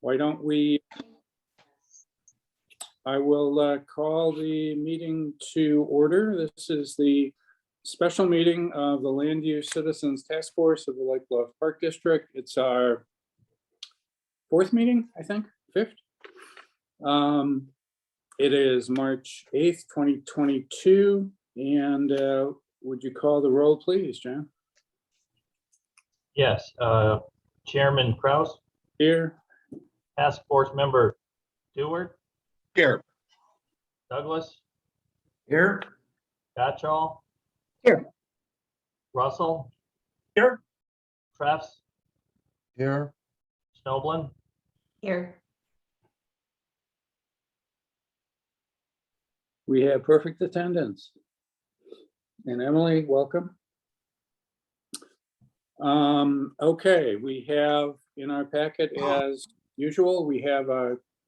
Why don't we, I will call the meeting to order. This is the special meeting of the Land Use Citizens Task Force of the Lake Bluff Park District. It's our fourth meeting, I think, fifth. It is March 8th, 2022. And would you call the roll, please, John? Yes, Chairman Kraus. Here. Task Force Member Stewart. Here. Douglas. Here. Batchall. Here. Russell. Here. Treffs. Here. Snoblin. Here. We have perfect attendance. And Emily, welcome. Okay, we have in our packet, as usual, we have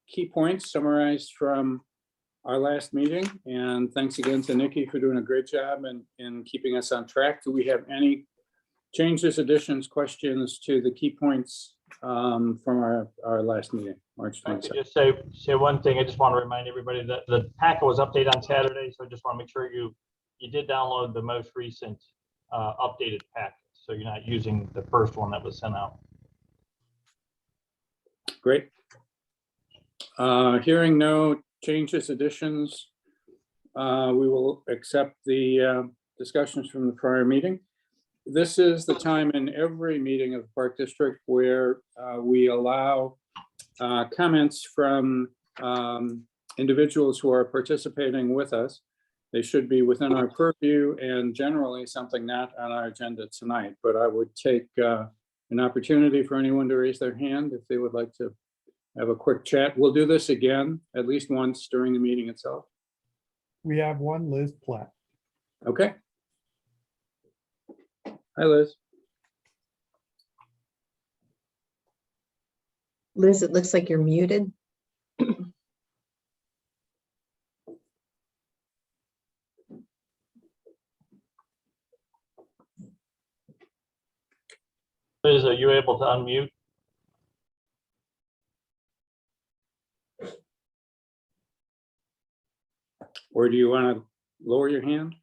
key points summarized from our last meeting. And thanks again to Nikki for doing a great job in keeping us on track. Do we have any changes, additions, questions to the key points from our last meeting, March 22nd? I could just say one thing. I just want to remind everybody that the packet was updated on Saturday, so I just want to make sure you did download the most recent updated packet, so you're not using the first one that was sent out. Great. Hearing no changes, additions, we will accept the discussions from the prior meeting. This is the time in every meeting of the Park District where we allow comments from individuals who are participating with us. They should be within our purview and generally something not on our agenda tonight, but I would take an opportunity for anyone to raise their hand if they would like to have a quick chat. We'll do this again at least once during the meeting itself. We have one, Liz Platt. Okay. Hi, Liz. Liz, it looks like you're muted. Liz, are you able to unmute? Or do you want to lower your hand?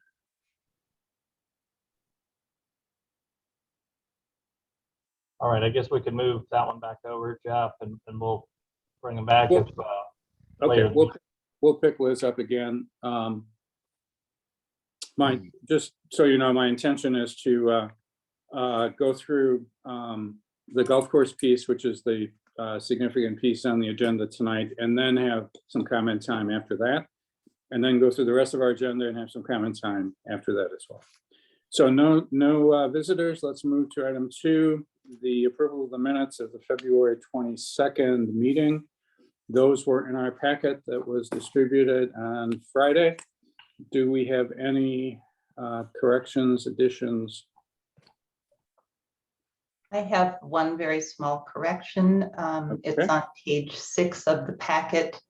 All right, I guess we can move that one back over, Jeff, and we'll bring him back. Well, if, later. Okay, we'll pick Liz up again. Just so you know, my intention is to go through the golf course piece, which is the significant piece on the agenda tonight, and then have some comment time after that, and then go through the rest of our agenda and have some comment time after that as well. So no visitors. Let's move to item 2, the approval of the minutes of the February 22nd meeting. Those were in our packet that was distributed on Friday. Do we have any corrections, additions? I have one very small correction. It's on page 6 of the packet.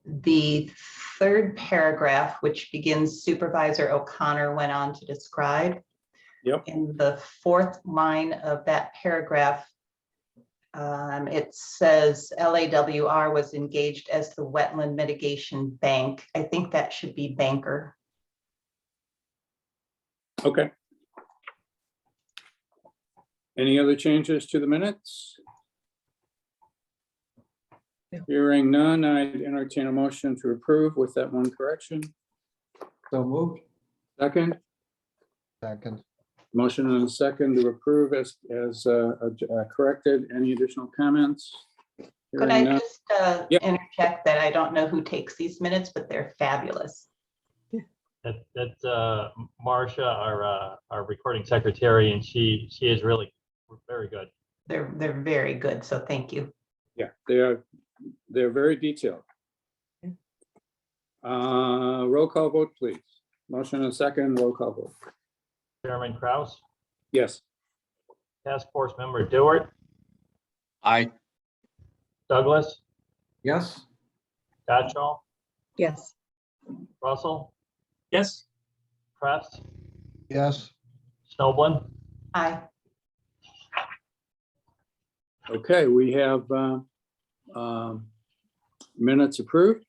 The third paragraph, which begins Supervisor O'Connor went on to describe. Yep. In the 4th line of that paragraph, it says LAWR was engaged as the wetland mitigation bank. I think that should be banker. Okay. Any other changes to the minutes? No. Hearing none, I'd entertain a motion to approve with that one correction. So moved. Second, Second. motion and a second to approve as corrected. Any additional comments? Could Hearing I none. just Yep. interject that I don't know who takes these minutes, but they're fabulous. That's Marcia, our recording secretary, and she is really very good. They're very good, so thank you. Yeah, they're very detailed. Roll call vote, please. Motion and a second, roll call vote. Chairman Kraus, Yes. Task Force Member Stewart, Aye. Douglas, Yes. Batchall, Yes. Russell, Yes. Treffs, Yes. Snoblin. Aye. Okay, we have minutes approved.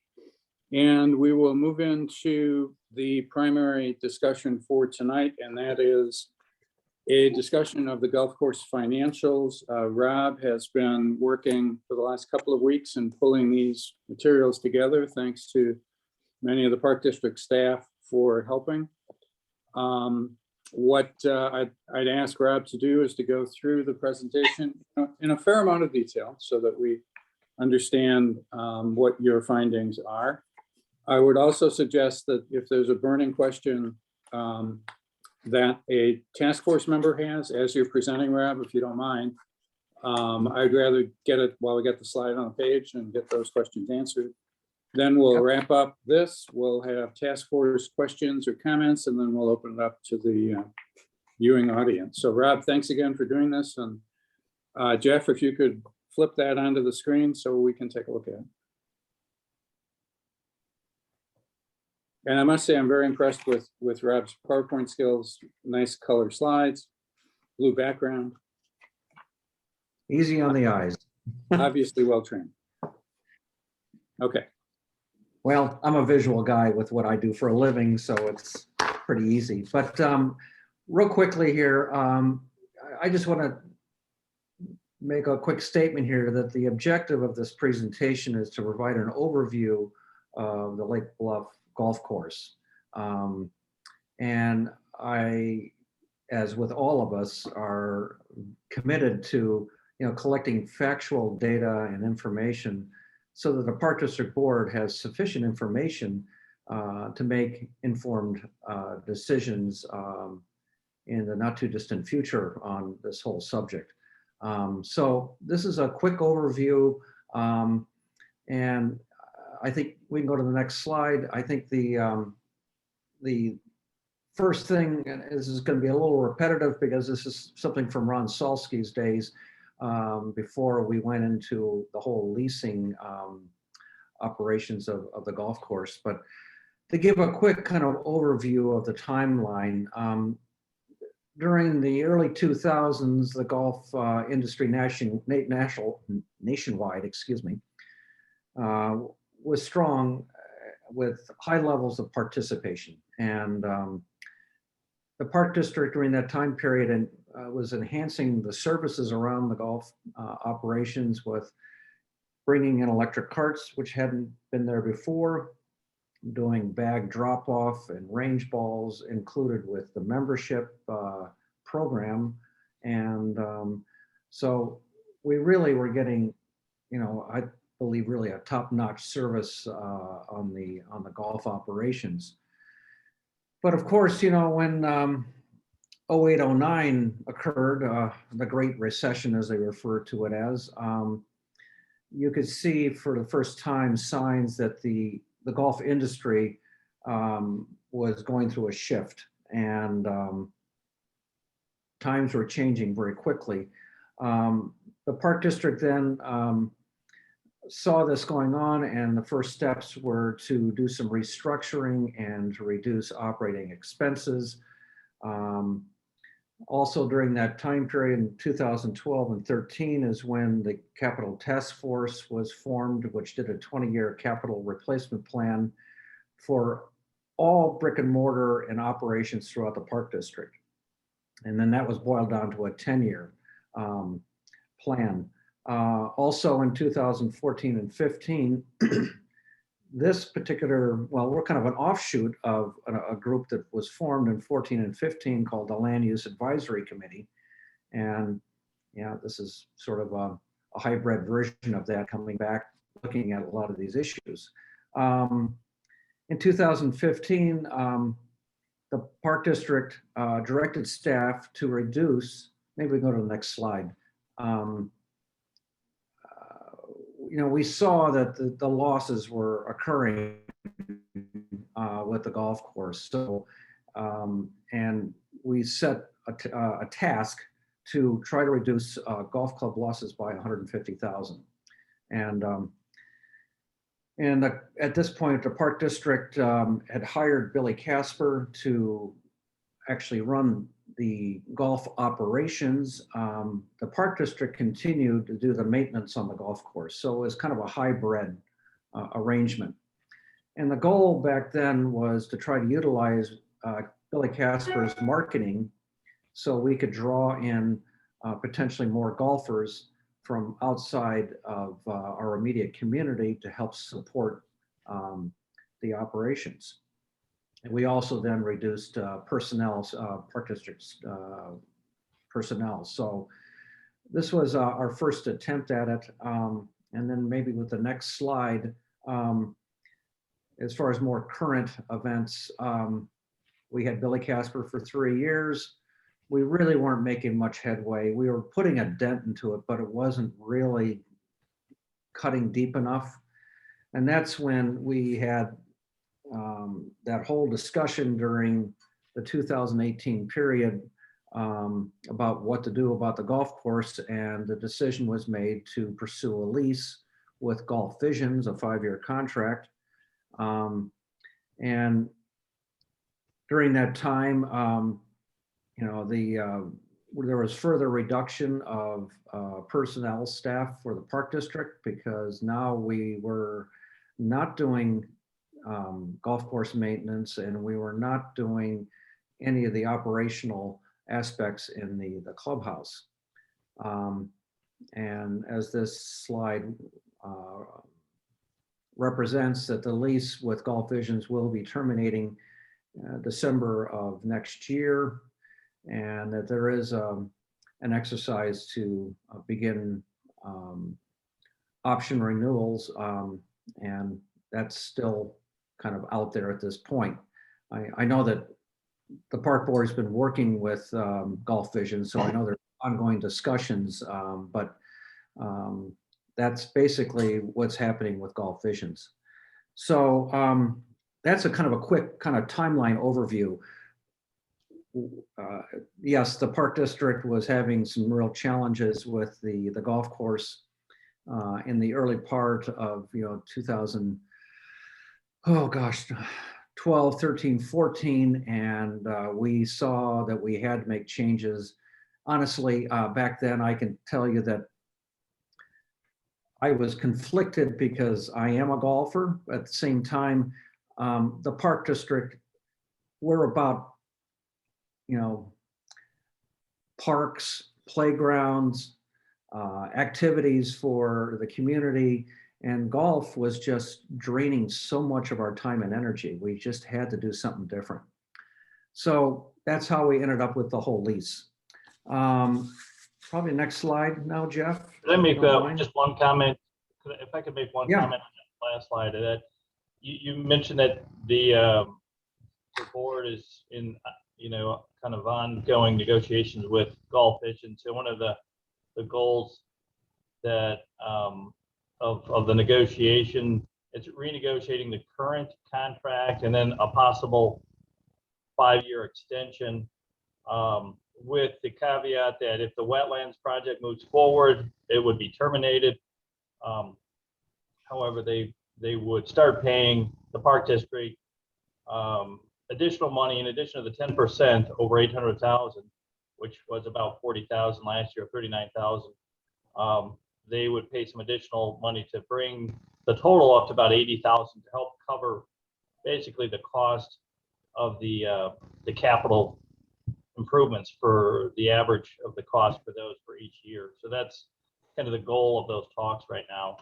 And we will move into the primary discussion for tonight, and that is a discussion of the golf course financials. Rob has been working for the last couple of weeks and pulling these materials together, thanks to many of the Park District staff for helping. What I'd ask Rob to do is to go through the presentation in a fair amount of detail so that we understand what your findings are. I would also suggest that if there's a burning question that a task force member has, as you're presenting, Rob, if you don't mind, I'd rather get it while we get the slide on the page and get those questions answered. Then we'll wrap up this. We'll have task force questions or comments, and then we'll open it up to the viewing audience. So Rob, thanks again for doing this. And Jeff, if you could flip that onto the screen so we can take a look at it. And I must say, I'm very impressed with Rob's PowerPoint skills. Nice color slides, blue background, Easy on the eyes. obviously well-trained. Okay, Well, I'm a visual guy with what I do for a living, so it's pretty easy. But real quickly here, I just want to make a quick statement here that the objective of this presentation is to provide an overview of the Lake Bluff Golf Course. And I, as with all of us, are committed to collecting factual data and information so that the Park District Board has sufficient information to make informed decisions in the not too distant future on this whole subject. So this is a quick overview, and I think we can go to the next slide. I think the first thing, and this is going to be a little repetitive because this is something from Ron Salsky's days, before we went into the whole leasing operations of the golf course. But to give a quick kind of overview of the timeline, during the early 2000s, the golf industry nationwide, was strong with high levels of participation. And the Park District during that time period was enhancing the services around the golf operations with bringing in electric carts, which hadn't been there before, doing bag drop-off and range balls included with the membership program. And so we really were getting, I believe really a top-notch service on the golf operations. But of course, when 08-09 occurred, the Great Recession, as they refer to it as, you could see for the first time signs that the golf industry was going through a shift, and times were changing very quickly. The Park District then saw this going on, and the first steps were to do some restructuring and to reduce operating expenses. Also during that time period in 2012 and 13 is when the Capital Task Force was formed, which did a 20-year capital replacement plan for all brick and mortar and operations throughout the Park District. And then that was boiled down to a 10-year plan. Also in 2014 and 15, this particular, well, we're kind of an offshoot of a group that was formed in 14 and 15 called the Land Use Advisory Committee. And this is sort of a hybrid version of that, coming back, looking at a lot of these issues. In 2015, the Park District directed staff to reduce, maybe we can go to the next slide. We saw that the losses were occurring with the golf course. So, and we set a task to try to reduce golf club losses by 150,000. And at this point, the Park District had hired Billy Casper to actually run the golf operations, the park district continued to do the maintenance on the golf course. So it was kind of a hybrid arrangement. And the goal back then was to try to utilize Billy Casper's marketing so we could draw in potentially more golfers from outside of our immediate community to help support the operations. And we also then reduced personnel, park district's personnel. So this was our first attempt at it. And then maybe with the next slide, as far as more current events, we had Billy Casper for 3 years. We really weren't making much headway. We were putting a dent into it, but it wasn't really cutting deep enough. And that's when we had that whole discussion during the 2018 period about what to do about the golf course. And the decision was made to pursue a lease with Golf Visions, a 5-year contract. And during that time, you know, there was further reduction of personnel staff for the park district because now we were not doing golf course maintenance and we were not doing any of the operational aspects in the clubhouse. And as this slide represents, that the lease with Golf Visions will be terminating December of next year, and that there is an exercise to begin option renewals, and that's still kind of out there at this point. I know that the park board has been working with Golf Vision, so I know there's ongoing discussions, but that's basically what's happening with Golf Visions. So that's a kind of a quick kind of timeline overview. Yes, the park district was having some real challenges with the golf course in the early part of 2000, oh gosh, 12, 13, 14, and we saw that we had to make changes. Honestly, back then I can tell you that I was conflicted because I am a golfer. At the same time, the park district, we're about, parks, playgrounds, activities for the community, and golf was just draining so much of our time and energy. We just had to do something different. So that's how we ended up with the whole lease. Probably next slide now, Jeff. Could I make just one comment? If I could make one comment on that last slide, that you mentioned that the board is in, kind of ongoing negotiations with Golf Vision. So one of the goals that of the negotiation is renegotiating the current contract and then a possible 5-year extension, with the caveat that if the wetlands project moves forward, it would be terminated. However, they would start paying the park district additional money in addition to the 10% over 800,000, which was about 40,000 last year, 39,000. They would pay some additional money to bring the total up to about 80,000 to help cover basically the cost of the capital improvements for the average of the cost for those for each year. So that's kind of the goal of those talks right now.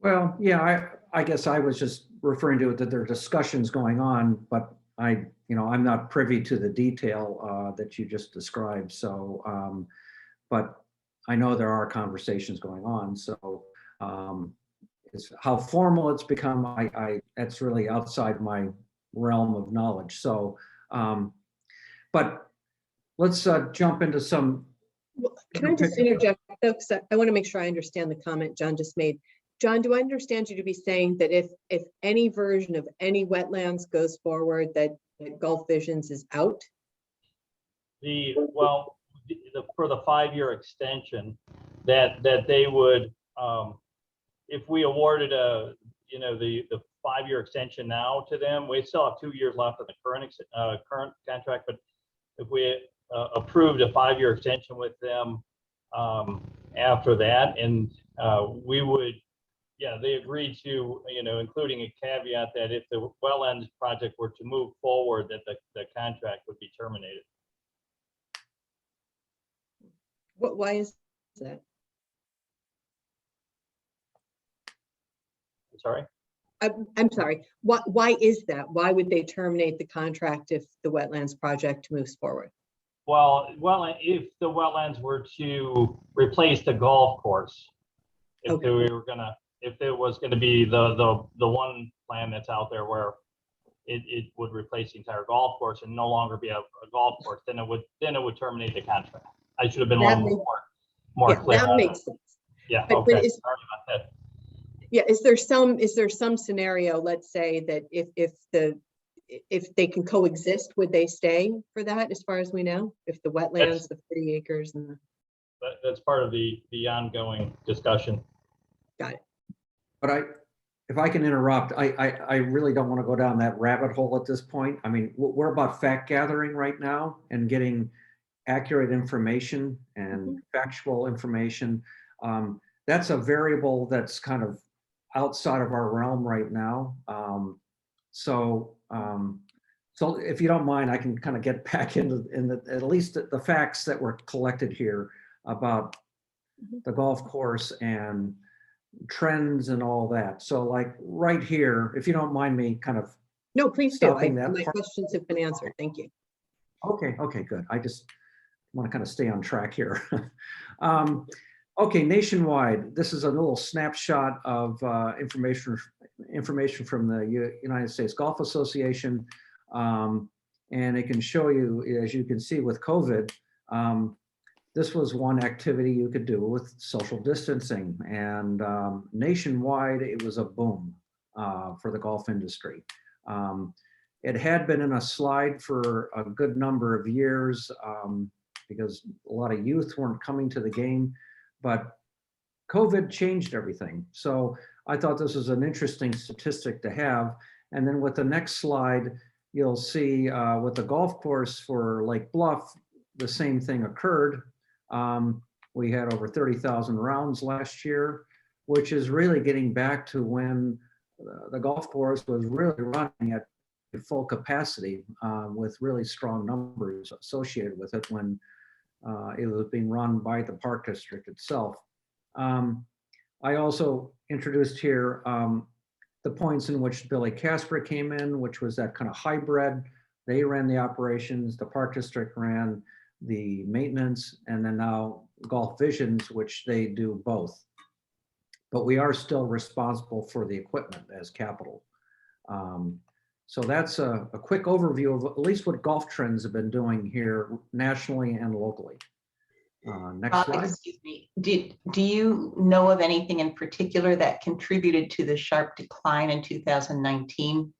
Well, yeah, I guess I was just referring to it that there are discussions going on, but I'm not privy to the detail that you just described. So, but I know there are conversations going on. So, how formal it's become, that's really outside my realm of knowledge. So, but let's jump into some. Well, can I just interject though, because I want to make sure I understand the comment John just made. John, do I understand you to be saying that if any version of any wetlands goes forward, that Golf Visions is out? For the 5-year extension, that they would, if we awarded the 5-year extension now to them, we still have 2 years left of the current contract, but if we approved a 5-year extension with them after that, and we would, yeah, they agreed to, including a caveat that if the wetlands project were to move forward, that the contract would be terminated. Why is that? Sorry? I'm sorry. Why is that? Why would they terminate the contract if the wetlands project moves forward? Well, if the wetlands were to replace the golf course, if Okay. if it was gonna be the one plan that's out there where it would replace the entire golf course and no longer be a golf course, then it would terminate the contract. I should have been a That little makes- more Yeah, clear. that makes sense. Yeah, but okay, is- sorry about that. Yeah, is there some scenario, let's say that if they can coexist, would they stay for that as far as we know? If the wetlands, the 40 acres and That's part of the ongoing discussion. got it. But if I can interrupt, I really don't want to go down that rabbit hole at this point. I mean, we're about fact gathering right now and getting accurate information and factual information. That's a variable that's kind of outside of our realm right now. So if you don't mind, I can kind of get back into at least the facts that were collected here about the golf course and trends and all that. So like right here, if you don't mind me kind of. No, please do. Stopping that My part. questions have been answered. Thank you. Okay, good. I just want to kind of stay on track here. Okay, nationwide, this is a little snapshot of information from the United States Golf Association. And it can show you, as you can see with COVID, this was one activity you could do with social distancing. And nationwide, it was a boom for the golf industry. It had been in a slide for a good number of years because a lot of youth weren't coming to the game, but COVID changed everything. So I thought this was an interesting statistic to have. And then with the next slide, you'll see with the golf course for Lake Bluff, the same thing occurred. We had over 30,000 rounds last year, which is really getting back to when the golf course was really running at full capacity with really strong numbers associated with it when it was being run by the park district itself. I also introduced here the points in which Billy Casper came in, which was that kind of hybrid. They ran the operations, the park district ran the maintenance, and then now Golf Visions, which they do both. But we are still responsible for the equipment as capital. So that's a quick overview of at least what golf trends have been doing here nationally and locally. Next slide. Excuse me, do you know of anything in particular that contributed to the sharp decline in 2019?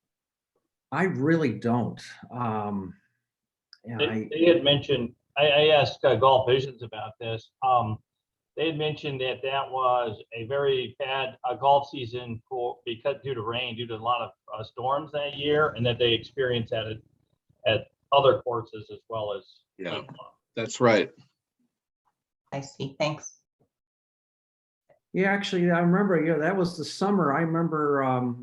I really don't. They had mentioned, I asked Golf Visions about this. They had mentioned that was a very bad golf season due to rain, due to a lot of storms that year, and that they experienced that at other courses as well as. Yeah, that's right. I see, thanks. Yeah, actually, I remember, that was the summer. I remember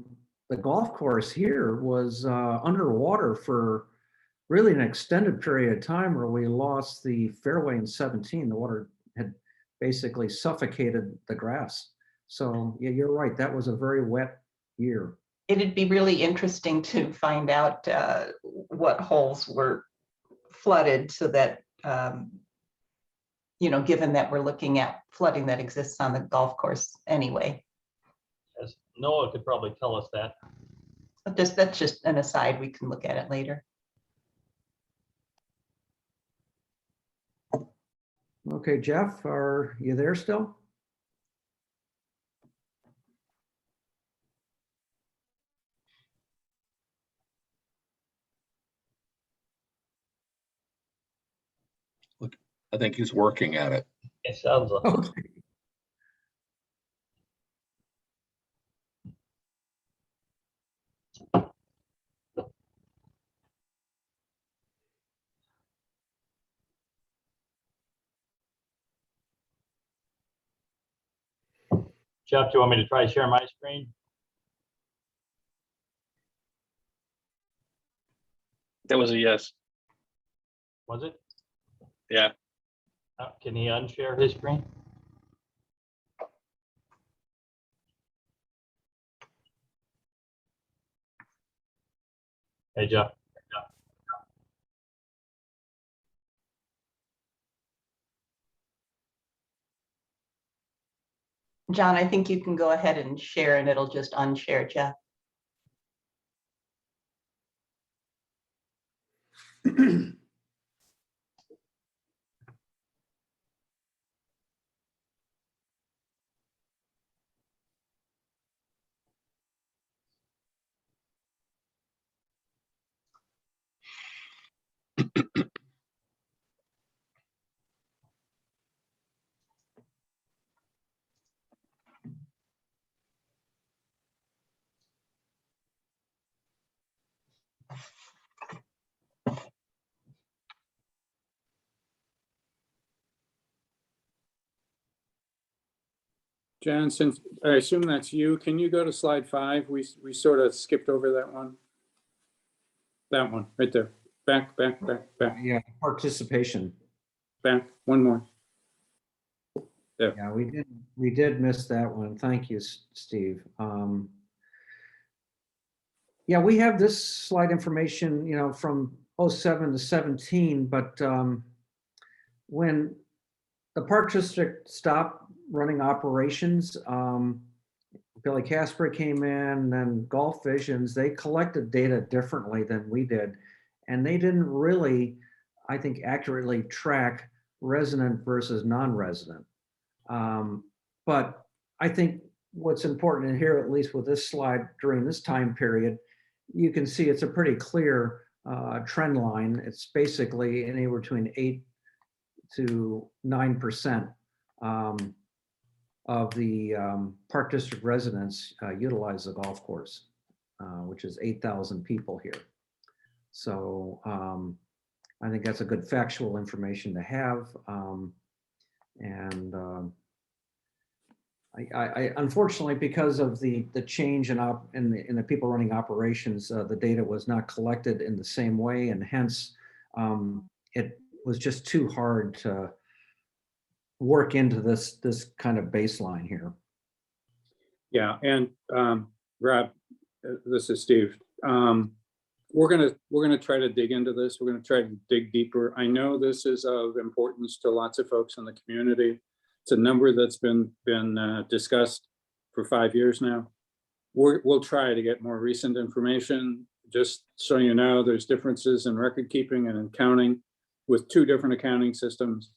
the golf course here was underwater for really an extended period of time where we lost the fairway in 17. The water had basically suffocated the grass. So yeah, you're right. That was a very wet year. It'd be really interesting to find out what holes were flooded so that, given that we're looking at flooding that exists on the golf course anyway. As Noah could probably tell us that. But that's just an aside. We can look at it later. Okay, Jeff, are you there still? I think he's working at it. It sounds like. Okay. Jeff, do you want me to try to share my screen? That was a yes. Was it? Yeah. Can he unshare his screen? Hey, Jeff. John, I think you can go ahead and share and it'll just unshare, Jeff. Jan, since I assume that's you, can you go to slide 5? We sort of skipped over that one. That one right there. Back. Yeah, participation. Back. One more. There. Yeah, we did miss that one. Thank you, Steve. Yeah, we have this slide information, from 07 to 17, but when the Park District stopped running operations, Billy Casper came in, then Gulf Visions, they collected data differently than we did. And they didn't really, I think, accurately track resident versus non-resident. But I think what's important in here, at least with this slide during this time period, you can see it's a pretty clear trend line. It's basically anywhere between 8 to 9% of the Park District residents utilize the golf course, which is 8,000 people here. So I think that's a good factual information to have. I unfortunately, because of the change in the people running operations, the data was not collected in the same way, and hence it was just too hard to work into this kind of baseline here. Yeah, and Rob, this is Steve. We're gonna try to dig into this. We're gonna try to dig deeper. I know this is of importance to lots of folks in the community. It's a number that's been discussed for 5 years now. We'll try to get more recent information. Just so you know, there's differences in record keeping and in counting with 2 different accounting systems.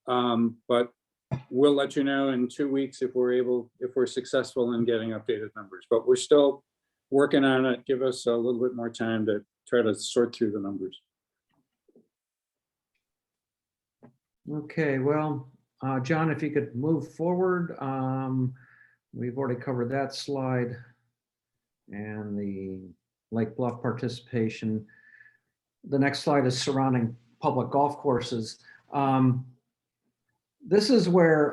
But we'll let you know in 2 weeks if we're successful in getting updated numbers. But we're still working on it. Give us a little bit more time to try to sort through the numbers. Okay, well, John, if you could move forward. We've already covered that slide and the Lake Bluff participation. The next slide is surrounding public golf courses. This is where,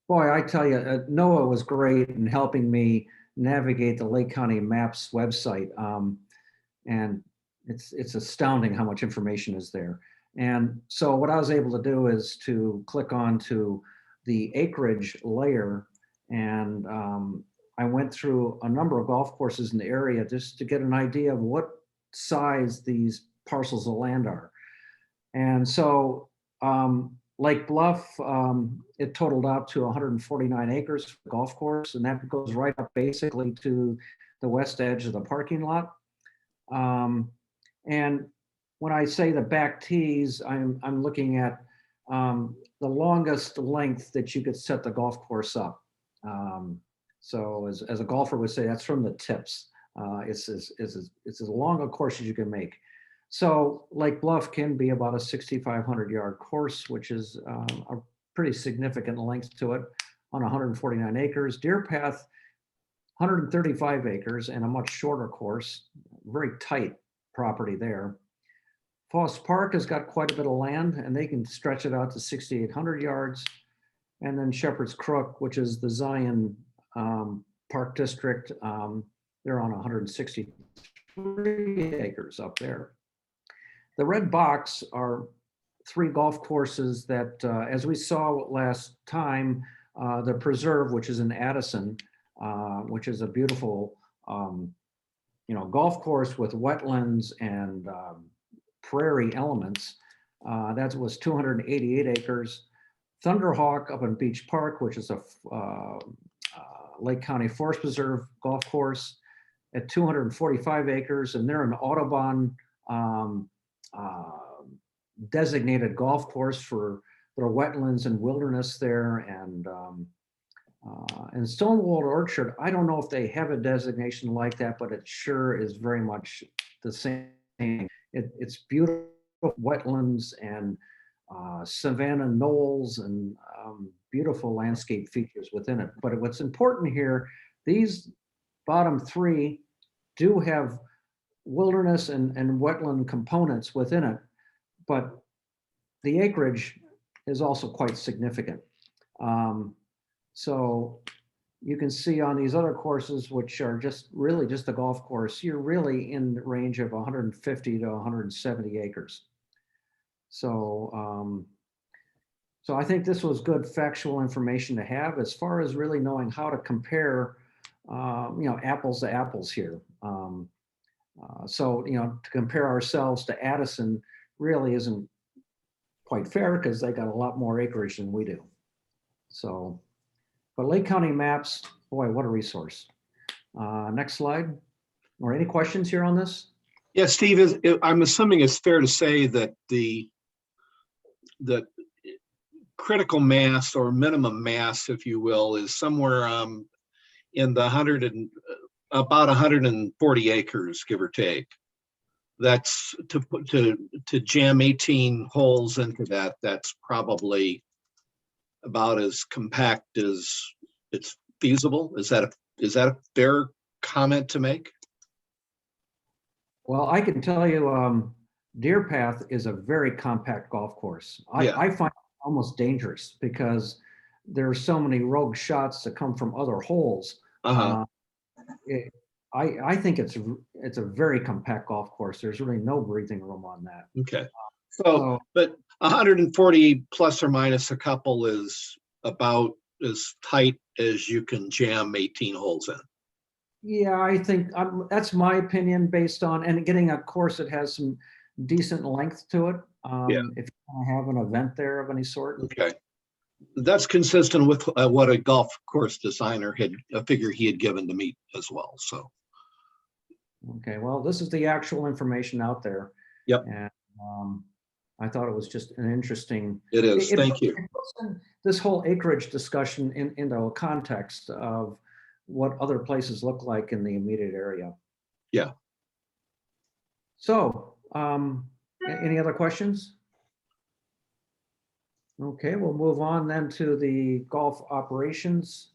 boy, I tell you, Noah was great in helping me navigate the Lake County Maps website. And it's astounding how much information is there. And so what I was able to do is to click on to the acreage layer, and I went through a number of golf courses in the area just to get an idea of what size these parcels of land are. And so Lake Bluff, it totaled out to 149 acres for the golf course, and that goes right up basically to the west edge of the parking lot. And when I say the back tees, I'm looking at the longest length that you could set the golf course up. So as a golfer would say, that's from the tips. It's as long a course as you can make. So Lake Bluff can be about a 6,500 yard course, which is a pretty significant length to it on 149 acres. Deer Path, 135 acres and a much shorter course, very tight property there. Foss Park has got quite a bit of land and they can stretch it out to 6,800 yards. And then Shepherd's Crook, which is the Zion Park District. They're on 163 acres up there. The red box are 3 golf courses that, as we saw last time, the Preserve, which is in Addison, which is a beautiful, golf course with wetlands and prairie elements. That was 288 acres. Thunderhawk up in Beach Park, which is a Lake County Forest Preserve golf course at 245 acres, and they're an Audubon designated golf course for their wetlands and wilderness there. And Stonewater Orchard, I don't know if they have a designation like that, but it sure is very much the same. It's beautiful wetlands and savanna knolls and beautiful landscape features within it. But what's important here, these bottom 3 do have wilderness and wetland components within it, but the acreage is also quite significant. So you can see on these other courses, which are just really just a golf course, you're really in the range of 150 to 170 acres. So, so I think this was good factual information to have as far as really knowing how to compare, apples to apples here. So, to compare ourselves to Addison really isn't quite fair because they got a lot more acreage than we do. So, but Lake County Maps, boy, what a resource. Next slide. Or any questions here on this? Yeah, Steve, I'm assuming it's fair to say that the critical mass or minimum mass, if you will, is somewhere in the about 140 acres, give or take. That's to jam 18 holes into that. That's probably about as compact as it's feasible. Is that a fair comment to make? Well, I can tell you, Deer Path is a very compact golf course. I find it almost dangerous because there's so many rogue shots that come from other holes. I think it's a very compact golf course. There's really no breathing room on that. Okay. So, but 140 plus or minus a couple is about as tight as you can jam 18 holes in. Yeah, I think that's my opinion based on, and getting a course that has some decent length to it. If you have an event there of any sort. Okay. That's consistent with what a golf course designer figure he had given to me as well. So. Okay, well, this is the actual information out there. Yep. And I thought it was just an interesting. It is. Thank you. It puts this whole acreage discussion into a context of what other places look like in the immediate area. Yeah. So, any other questions? Okay, we'll move on then to the golf operations.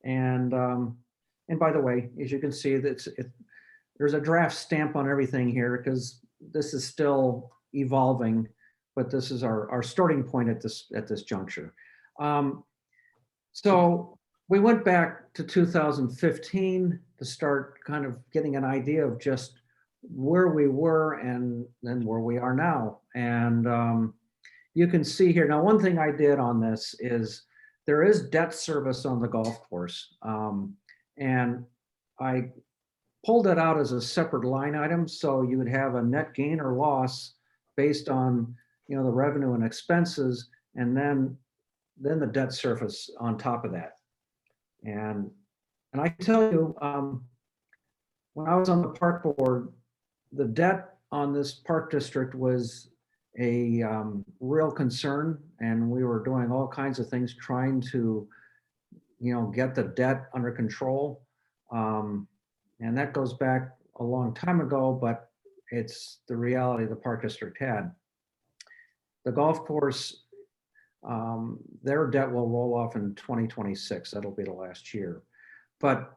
And by the way, as you can see, there's a draft stamp on everything here because this is still evolving, but this is our starting point at this juncture. So we went back to 2015 to start kind of getting an idea of just where we were and then where we are now. And you can see here, now one thing I did on this is there is debt service on the golf course. And I pulled it out as a separate line item. So you would have a net gain or loss based on, the revenue and expenses, and then the debt service on top of that. And I tell you, when I was on the park board, the debt on this park district was a real concern, and we were doing all kinds of things trying to, get the debt under control. And that goes back a long time ago, but it's the reality the park district had. The golf course, their debt will roll off in 2026. That'll be the last year. But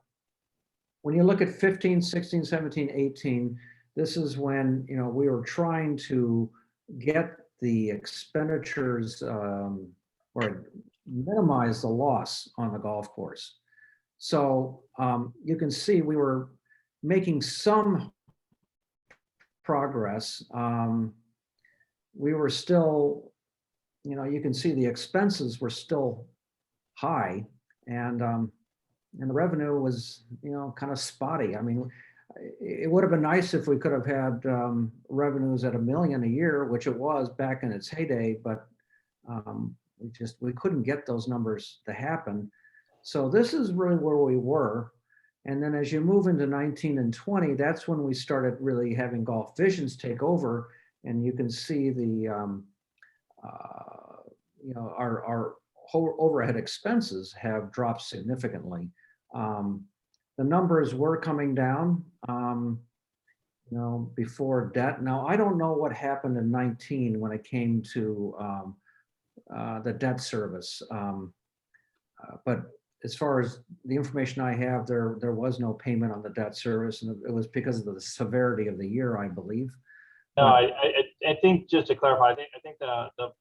when you look at 15, 16, 17, 18, this is when, we were trying to get the expenditures or minimize the loss on the golf course. So you can see we were making some progress. We were still, you can see the expenses were still high, and the revenue was, kind of spotty. I mean, it would have been nice if we could have had revenues at $1 million a year, which it was back in its heyday, but we couldn't get those numbers to happen. So this is really where we were. And then as you move into 19 and 20, that's when we started really having Golf Visions take over. And you can see the, our whole overhead expenses have dropped significantly. The numbers were coming down, before debt. Now, I don't know what happened in 19 when it came to the debt service. But as far as the information I have, there was no payment on the debt service, and it was because of the severity of the year, I believe. No, I think, just to clarify, I think the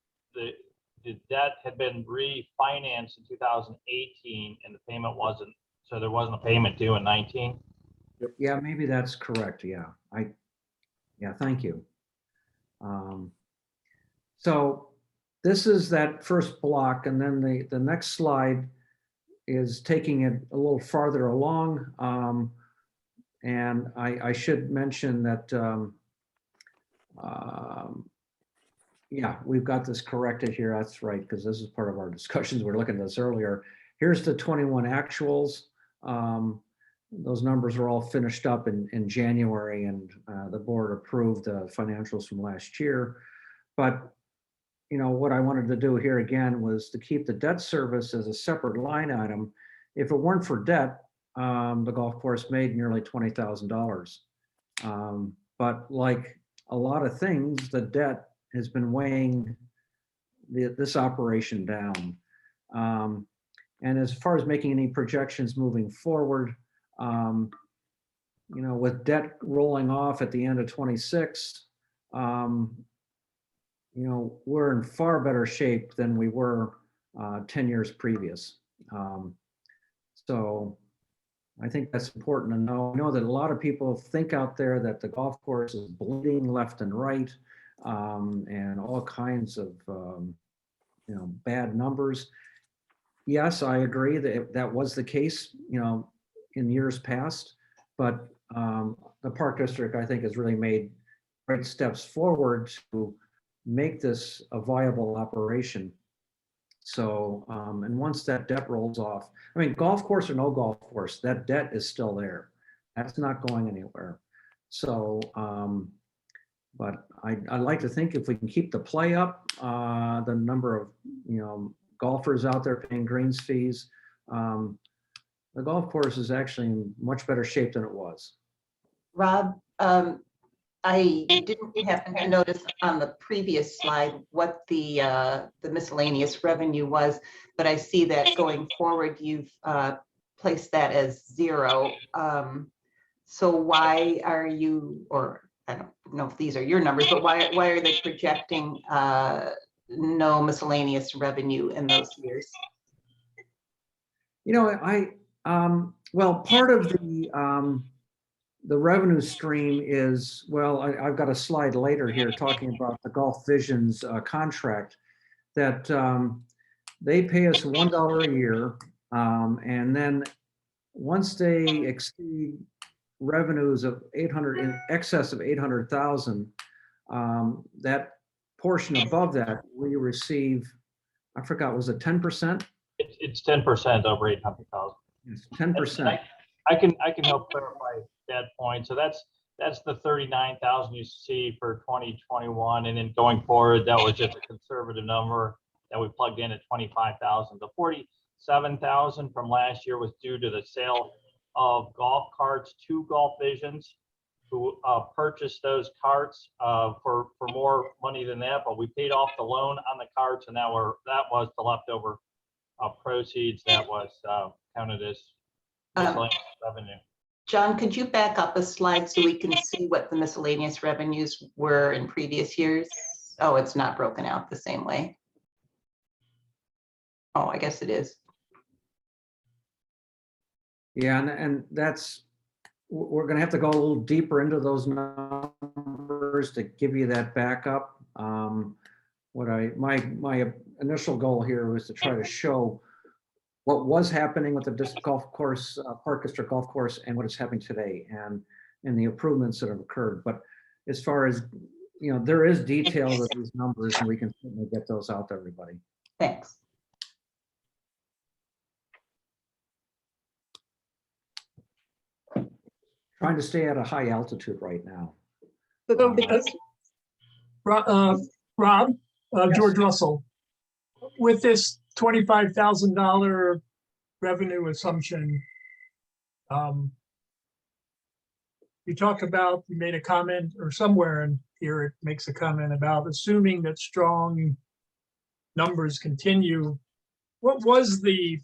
debt had been refinanced in 2018 and the payment wasn't, so there wasn't a payment due in 19. Yeah, maybe that's correct. Yeah, thank you. So this is that first block, and then the next slide is taking it a little farther along. And I should mention that, yeah, we've got this corrected here. That's right, because this is part of our discussions. We're looking at this earlier. Here's the 21 actuals. Those numbers are all finished up in January, and the board approved the financials from last year. But what I wanted to do here again was to keep the debt service as a separate line item. If it weren't for debt, the golf course made nearly $20,000. But like a lot of things, the debt has been weighing this operation down. And as far as making any projections moving forward, with debt rolling off at the end of 26, we're in far better shape than we were 10 years previous. So I think that's important to know. I know that a lot of people think out there that the golf course is bleeding left and right, and all kinds of bad numbers. Yes, I agree that that was the case, in years past, but the Park District, I think, has really made great steps forward to make this a viable operation. So, and once that debt rolls off, I mean, golf course or no golf course, that debt is still there. That's not going anywhere. So, but I'd like to think if we can keep the play up, the number of, golfers out there paying greens fees, the golf course is actually in much better shape than it was. Rob, I didn't happen to notice on the previous slide what the miscellaneous revenue was, but I see that going forward, you've placed that as 0. So why are you, or I don't know if these are your numbers, but why are they projecting no miscellaneous revenue in those years? Well, part of the revenue stream is, well, I've got a slide later here talking about the Golf Visions contract that they pay us $1 a year. And then once they exceed revenues of 800, in excess of 800,000, that portion above that, we receive, I forgot, was it 10%? It's 10% over 800,000. It's 10%. I can help clarify that point. So that's the 39,000 you see for 2021, and then going forward, that was just a conservative number that we plugged in at 25,000. The 47,000 from last year was due to the sale of golf carts to Golf Visions, who purchased those carts for more money than that, but we paid off the loan on the carts, and that was the leftover proceeds that was counted as miscellaneous revenue. John, could you back up a slide so we can see what the miscellaneous revenues were in previous years? Oh, it's not broken out the same way. Oh, I guess it is. Yeah, and that's, we're gonna have to go a little deeper into those numbers to give you that backup. My initial goal here was to try to show what was happening with the disc golf course, Park District Golf Course, and what is happening today, and the improvements that have occurred. But as far as, there is detail to these numbers, and we can certainly get those out to everybody. Thanks. Trying to stay at a high altitude right now. But Um, because Rob, Yes. George Russell, with this $25,000 revenue assumption, you made a comment, or somewhere in here it makes a comment about assuming that strong numbers continue. What was the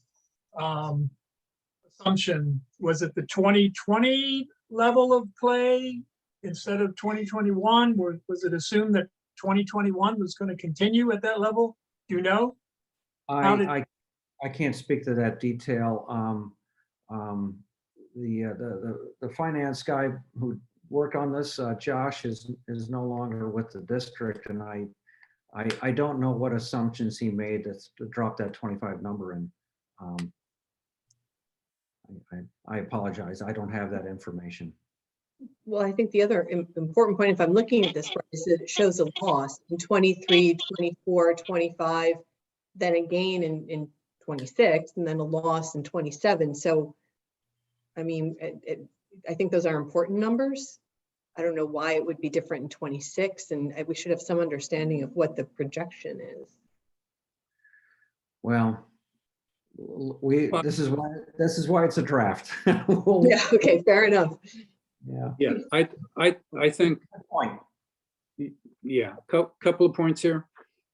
assumption? Was it the 2020 level of play instead of 2021? Was it assumed that 2021 was going to continue at that level? Do you know? I can't speak to that detail. The finance guy who worked on this, Josh, is no longer with the district, and I don't know what assumptions he made to drop that 25 number in. I apologize. I don't have that information. Well, I think the other important point, if I'm looking at this, is that it shows a loss in 23, 24, 25, then a gain in 26, and then a loss in 27. So, I mean, I think those are important numbers. I don't know why it would be different in 26, and we should have some understanding of what the projection is. Well, this is why it's a draft. Yeah, okay, fair enough. Yeah. Yeah, I think, Good point. yeah, couple of points here.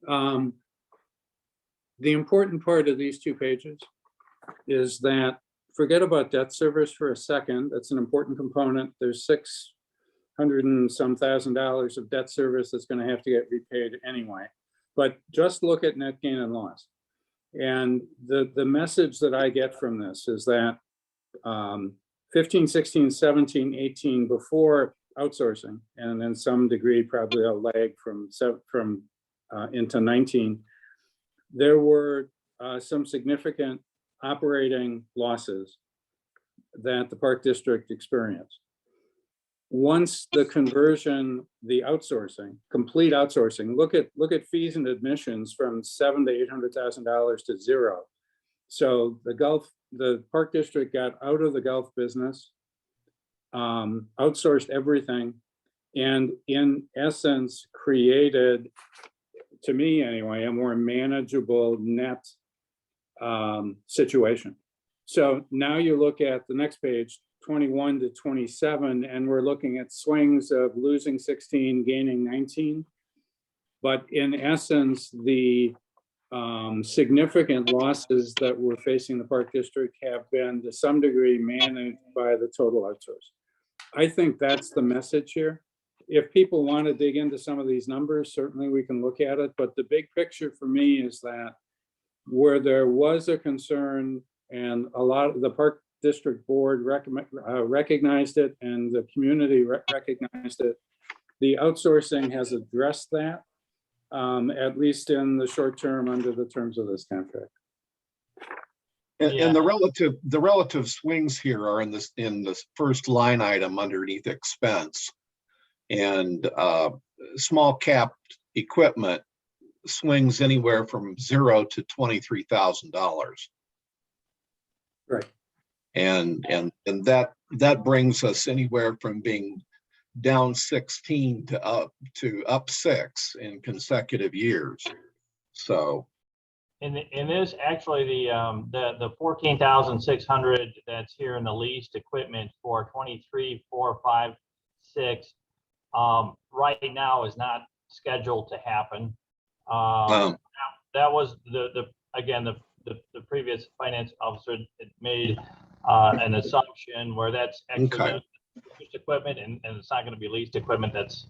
The important part of these 2 pages is that, forget about debt service for a second. That's an important component. There's $600 and some thousand of debt service that's going to have to get repaid anyway. But just look at net gain and loss. And the message that I get from this is that 15, 16, 17, 18 before outsourcing, and then some degree probably a lag from into 19, there were some significant operating losses that the Park District experienced. Once the conversion, the outsourcing, complete outsourcing, look at fees and admissions from $700,000 to $800,000 to zero. So the Park District got out of the golf business, outsourced everything, and in essence created, to me anyway, a more manageable net situation. So now you look at the next page, 21 to 27, and we're looking at swings of losing 16, gaining 19. But in essence, the significant losses that we're facing the Park District have been to some degree managed by the total outsource. I think that's the message here. If people want to dig into some of these numbers, certainly we can look at it. But the big picture for me is that where there was a concern, and a lot of the Park District Board recognized it, and the community recognized it, the outsourcing has addressed that, at least in the short term under the terms of this contract. And the relative swings here are in this first line item underneath expense. And small cap equipment swings anywhere from $0 to $23,000. Right. And that brings us anywhere from being down 16 to up 6 in consecutive years. So In this, actually, the 14,600 that's here in the leased equipment for 23, 4, 5, 6, right now is not scheduled to happen. That was the previous finance officer had made an assumption where that's actually leased equipment, and it's not going to be leased equipment that's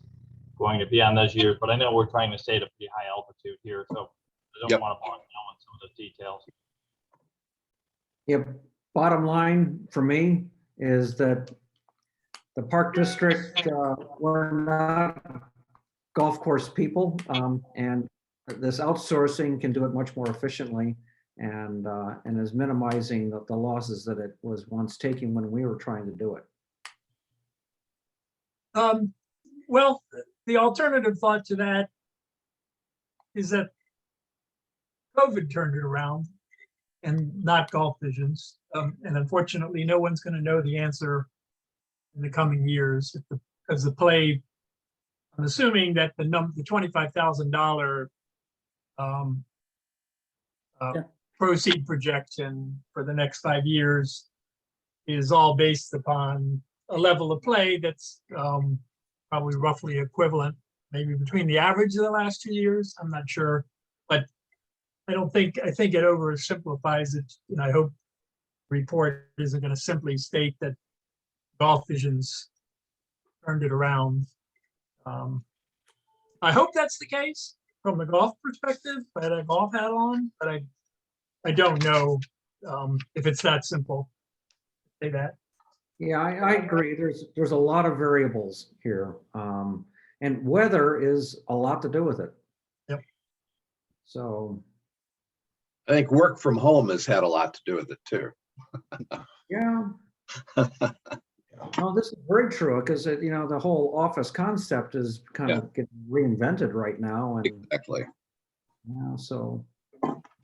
going to be on those years. But I know we're trying to stay at a pretty high altitude here, so I don't want to bog down on some of those details. Yep. Bottom line for me is that the park district, we're not golf course people, and this outsourcing can do it much more efficiently and is minimizing the losses that it was once taking when we were trying to do it. Well, the alternative thought to that is that COVID turned it around and not golf visions. And unfortunately, no one's going to know the answer in the coming years because the play, I'm assuming that the $25,000 proceed projection for the next 5 years is all based upon a level of play that's probably roughly equivalent, maybe between the average of the last 2 years. I'm not sure, but I think it oversimplifies it. And I hope the report isn't going to simply state that golf visions turned it around. I hope that's the case from the golf perspective. I had a golf hat on, but I don't know if it's that simple. Say that. Yeah, I agree. There's a lot of variables here. And weather is a lot to do with it. Yep. So. I think work from home has had a lot to do with it too. Yeah. Well, this is very true because the whole office concept is kind of getting reinvented right now, and Exactly. so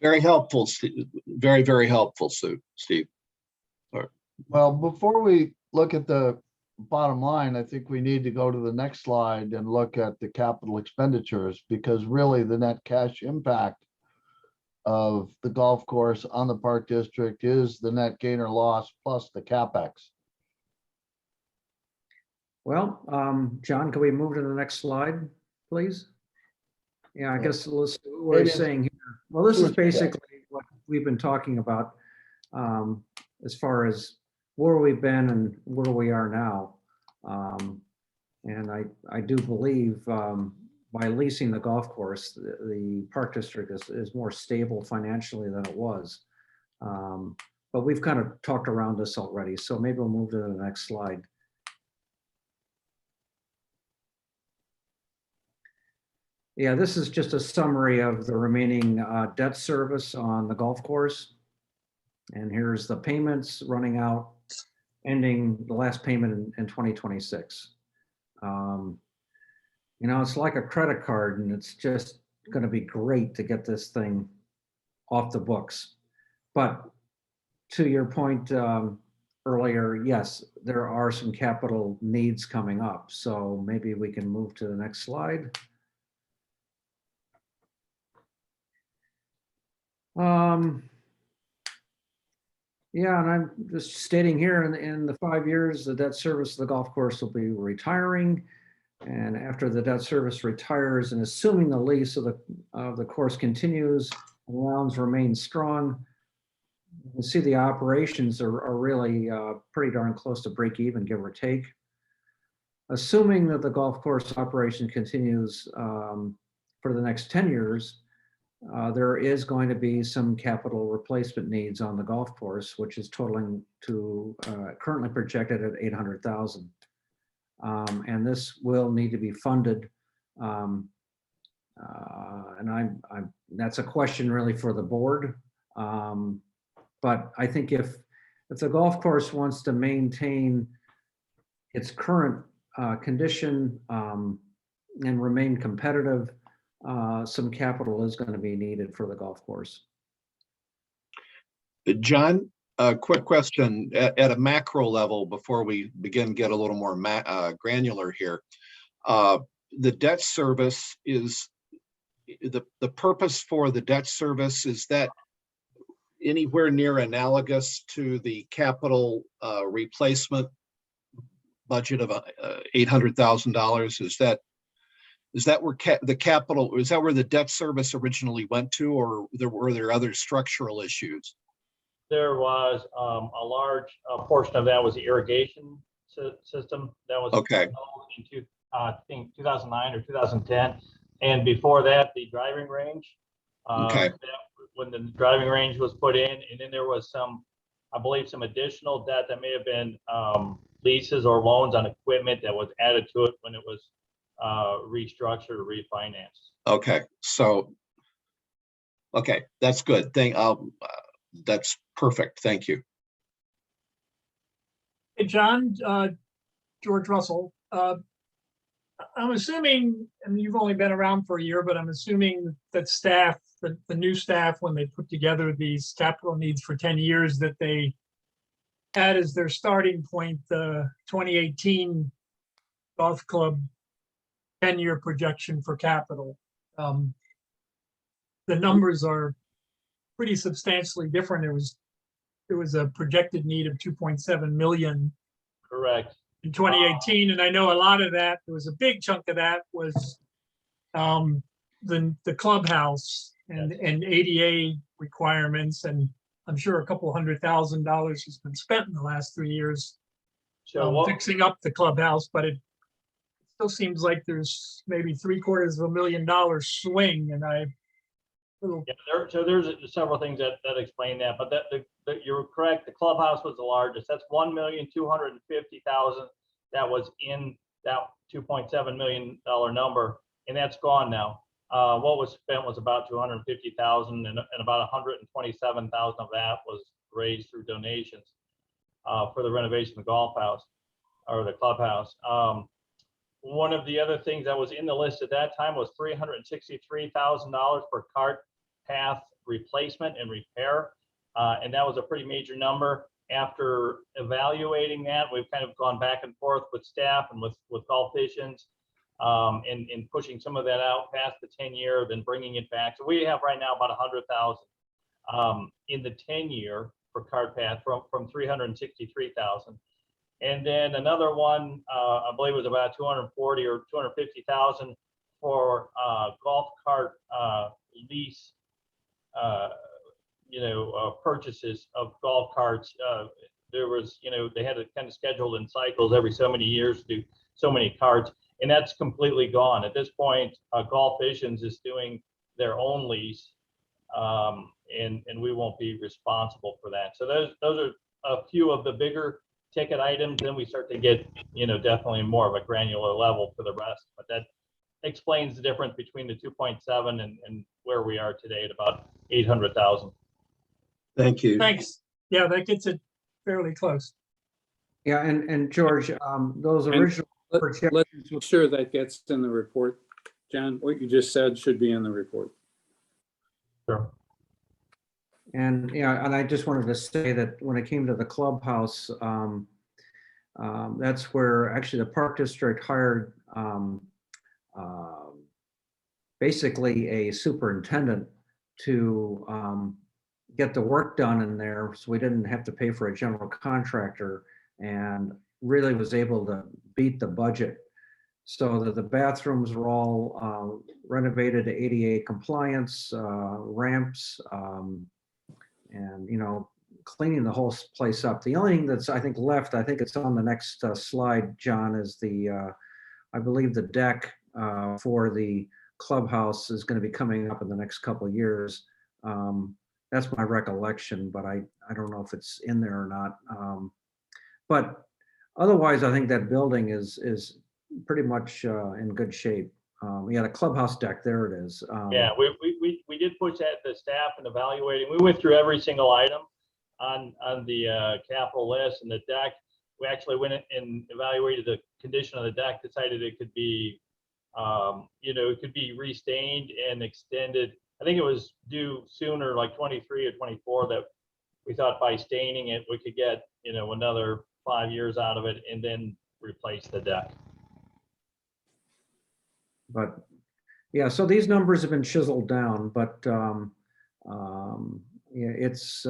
Very helpful, Steve. Very, very helpful, Steve. Well, before we look at the bottom line, I think we need to go to the next slide and look at the capital expenditures, because really the net cash impact of the golf course on the park district is the net gain or loss plus the CapEx. well, John, can we move to the next slide, please? Yeah, I guess what we're saying here. Well, this is basically what we've been talking about as far as where we've been and where we are now. And I do believe by leasing the golf course, the park district is more stable financially than it was. But we've kind of talked around this already, so maybe we'll move to the next slide. Yeah, this is just a summary of the remaining debt service on the golf course. And here's the payments running out, ending the last payment in 2026. It's like a credit card, and it's just going to be great to get this thing off the books. But to your point earlier, yes, there are some capital needs coming up. So maybe we can move to the next slide. Yeah, and I'm just stating here in the 5 years, the debt service of the golf course will be retiring. And after the debt service retires, and assuming the lease of the course continues, and rounds remain strong, you can see the operations are really pretty darn close to break even, give or take. Assuming that the golf course operation continues for the next 10 years, there is going to be some capital replacement needs on the golf course, which is totaling to currently projected at $800,000. And this will need to be funded. And that's a question really for the board. But I think if the golf course wants to maintain its current condition and remain competitive, some capital is going to be needed for the golf course. John, a quick question at a macro level before we get a little more granular here. The debt service is the purpose for the debt service, is that anywhere near analogous to the capital replacement budget of $800,000? Is that where the capital, is that where the debt service originally went to, or were there other structural issues? There was a large portion of that was the irrigation system that was okay. In I think 2009 or 2010, and before that the driving range. Okay. when the driving range was put in, and then there was some, I believe, some additional debt that may have been leases or loans on equipment that was added to it when it was restructured or refinanced. Okay, so, okay, that's good. That's perfect. Thank you. Hey, John, George Russell, I'm assuming, I mean, you've only been around for a year, but I'm assuming that staff, the new staff, when they put together these capital needs for 10 years, that they had as their starting point the 2018 golf club 10-year projection for capital. The numbers are pretty substantially different. There was a projected need of 2.7 million Correct. in 2018, and I know a lot of that, there was a big chunk of that was the clubhouse and ADA requirements, and I'm sure a couple $100,000 has been spent in the last 3 years fixing up the clubhouse, but it still seems like there's maybe $750,000 swing, and so there's several things that explain that, but you're correct. The clubhouse was the largest. That's $1,250,000 that was in that $2.7 million number, and that's gone now. What was spent was about $250,000, and about $127,000 of that was raised through donations for the renovation of the golf house or the clubhouse. One of the other things that was in the list at that time was $363,000 for cart path replacement and repair, and that was a pretty major number. After evaluating that, we've kind of gone back and forth with staff and with Golf Visions, and pushing some of that out past the 10-year, then bringing it back. So we have right now about $100,000 in the 10-year for cart path from $363,000. And then another one, I believe, was about $240,000 or $250,000 for golf cart lease, purchases of golf carts. There was, they had it kind of scheduled in cycles every so many years to do so many carts, and that's completely gone. At this point, Golf Visions is doing their own lease, and we won't be responsible for that. So those are a few of the bigger ticket items. Then we start to get, definitely more of a granular level for the rest. But that explains the difference between the 2.7 and where we are today at about 800,000. Thank you. thanks. Yeah, that gets it fairly close. Yeah, and George, those original Let's projections, make sure that gets in the report. John, what you just said should be in the report. Sure. and I just wanted to say that when it came to the clubhouse, that's where actually the Park District hired basically a superintendent to get the work done in there, so we didn't have to pay for a general contractor, and really was able to beat the budget so that the bathrooms were all renovated to ADA compliance, ramps, and cleaning the whole place up. The only thing that's I think left, I think it's on the next slide, John, is the I believe the deck for the clubhouse is going to be coming up in the next couple of years. That's my recollection, but I don't know if it's in there or not. But otherwise, I think that building is pretty much in good shape. The clubhouse deck, there it is. Yeah, we did push that to staff and evaluating. We went through every single item on the capital list and the deck. We actually went and evaluated the condition of the deck, decided it could be, it could be restained and extended. I think it was due sooner, like 23 or 24, that we thought by staining it, we could get, another 5 years out of it and then replace the deck. But yeah, so these numbers have been chiseled down, but it's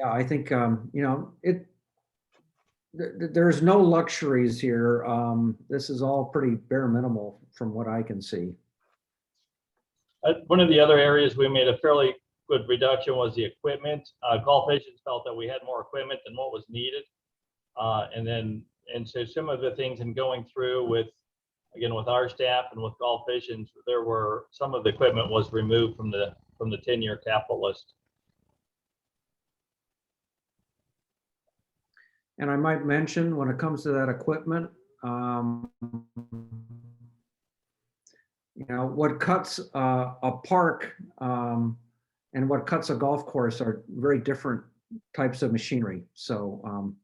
I think there's no luxuries here. This is all pretty bare minimal from what I can see. One of the other areas we made a fairly good reduction was the equipment. Golf Visions felt that we had more equipment than what was needed. And so some of the things in going through with, again, with our staff and with Golf Visions, there were, some of the equipment was removed from the 10-year capital list. And I might mention, when it comes to that equipment, what cuts a park and what cuts a golf course are very different types of machinery. So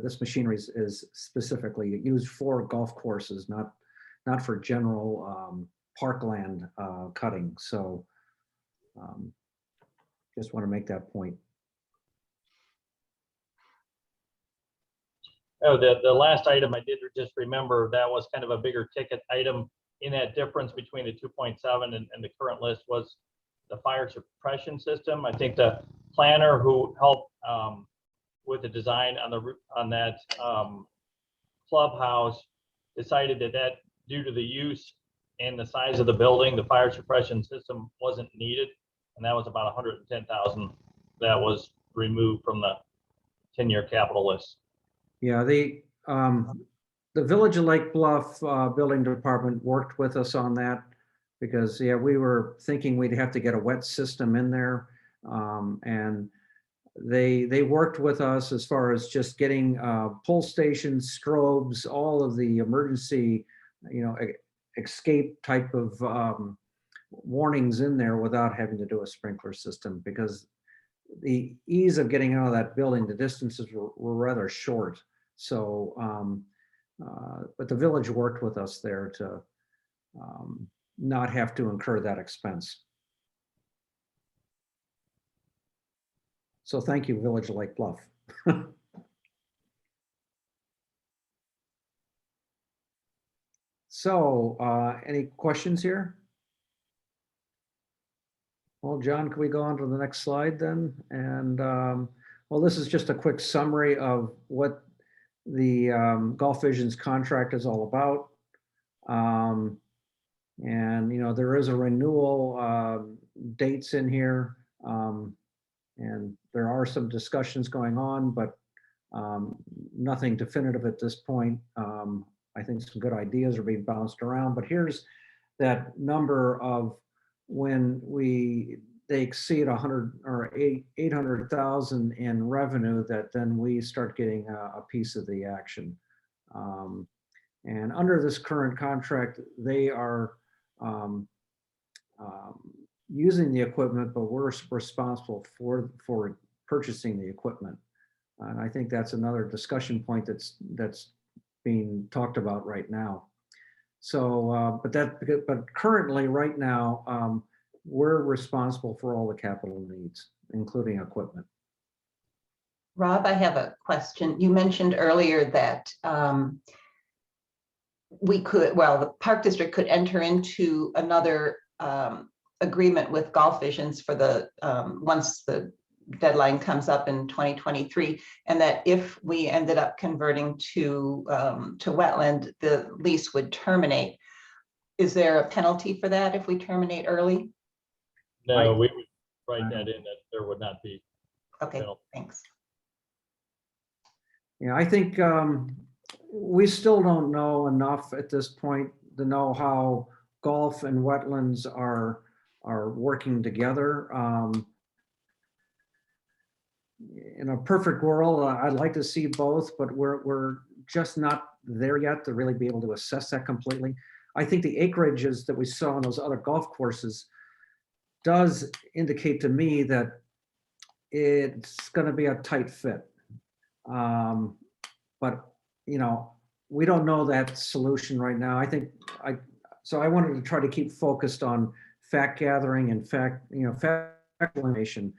this machinery is specifically used for golf courses, not for general parkland cutting. So just want to make that point. Oh, the last item I did just remember, that was kind of a bigger ticket item in that difference between the 2.7 and the current list was the fire suppression system. I think the planner who helped with the design on that clubhouse decided that due to the use and the size of the building, the fire suppression system wasn't needed, and that was about $110,000 that was removed from the 10-year capital list. Yeah, the Village of Lake Bluff Building Department worked with us on that because, yeah, we were thinking we'd have to get a wet system in there. And they worked with us as far as just getting pull stations, strobes, all of the emergency, escape type of warnings in there without having to do a sprinkler system, because the ease of getting out of that building, the distances were rather short. So, but the village worked with us there to not have to incur that expense. So thank you, Village of Lake Bluff. So any questions here? Well, John, can we go on to the next slide then? And well, this is just a quick summary of what the Golf Visions contract is all about. And, there is a renewal dates in here. And there are some discussions going on, but nothing definitive at this point. I think some good ideas are being bounced around, but here's that number of when they exceed 100 or 800,000 in revenue, that then we start getting a piece of the action. And under this current contract, they are using the equipment, but we're responsible for purchasing the equipment. And I think that's another discussion point that's being talked about right now. So, but currently, right now, we're responsible for all the capital needs, including equipment. Rob, I have a question. You mentioned earlier that the Park District could enter into another agreement with Golf Visions for the once the deadline comes up in 2023, and that if we ended up converting to wetland, the lease would terminate. Is there a penalty for that if we terminate early? No, we would write that in, that there would not be. Okay, thanks. Yeah, I think we still don't know enough at this point to know how golf and wetlands are working together. In a perfect world, I'd like to see both, but we're just not there yet to really be able to assess that completely. I think the acreages that we saw in those other golf courses does indicate to me that it's going to be a tight fit. But, we don't know that solution right now. So I wanted to try to keep focused on fact gathering and fact information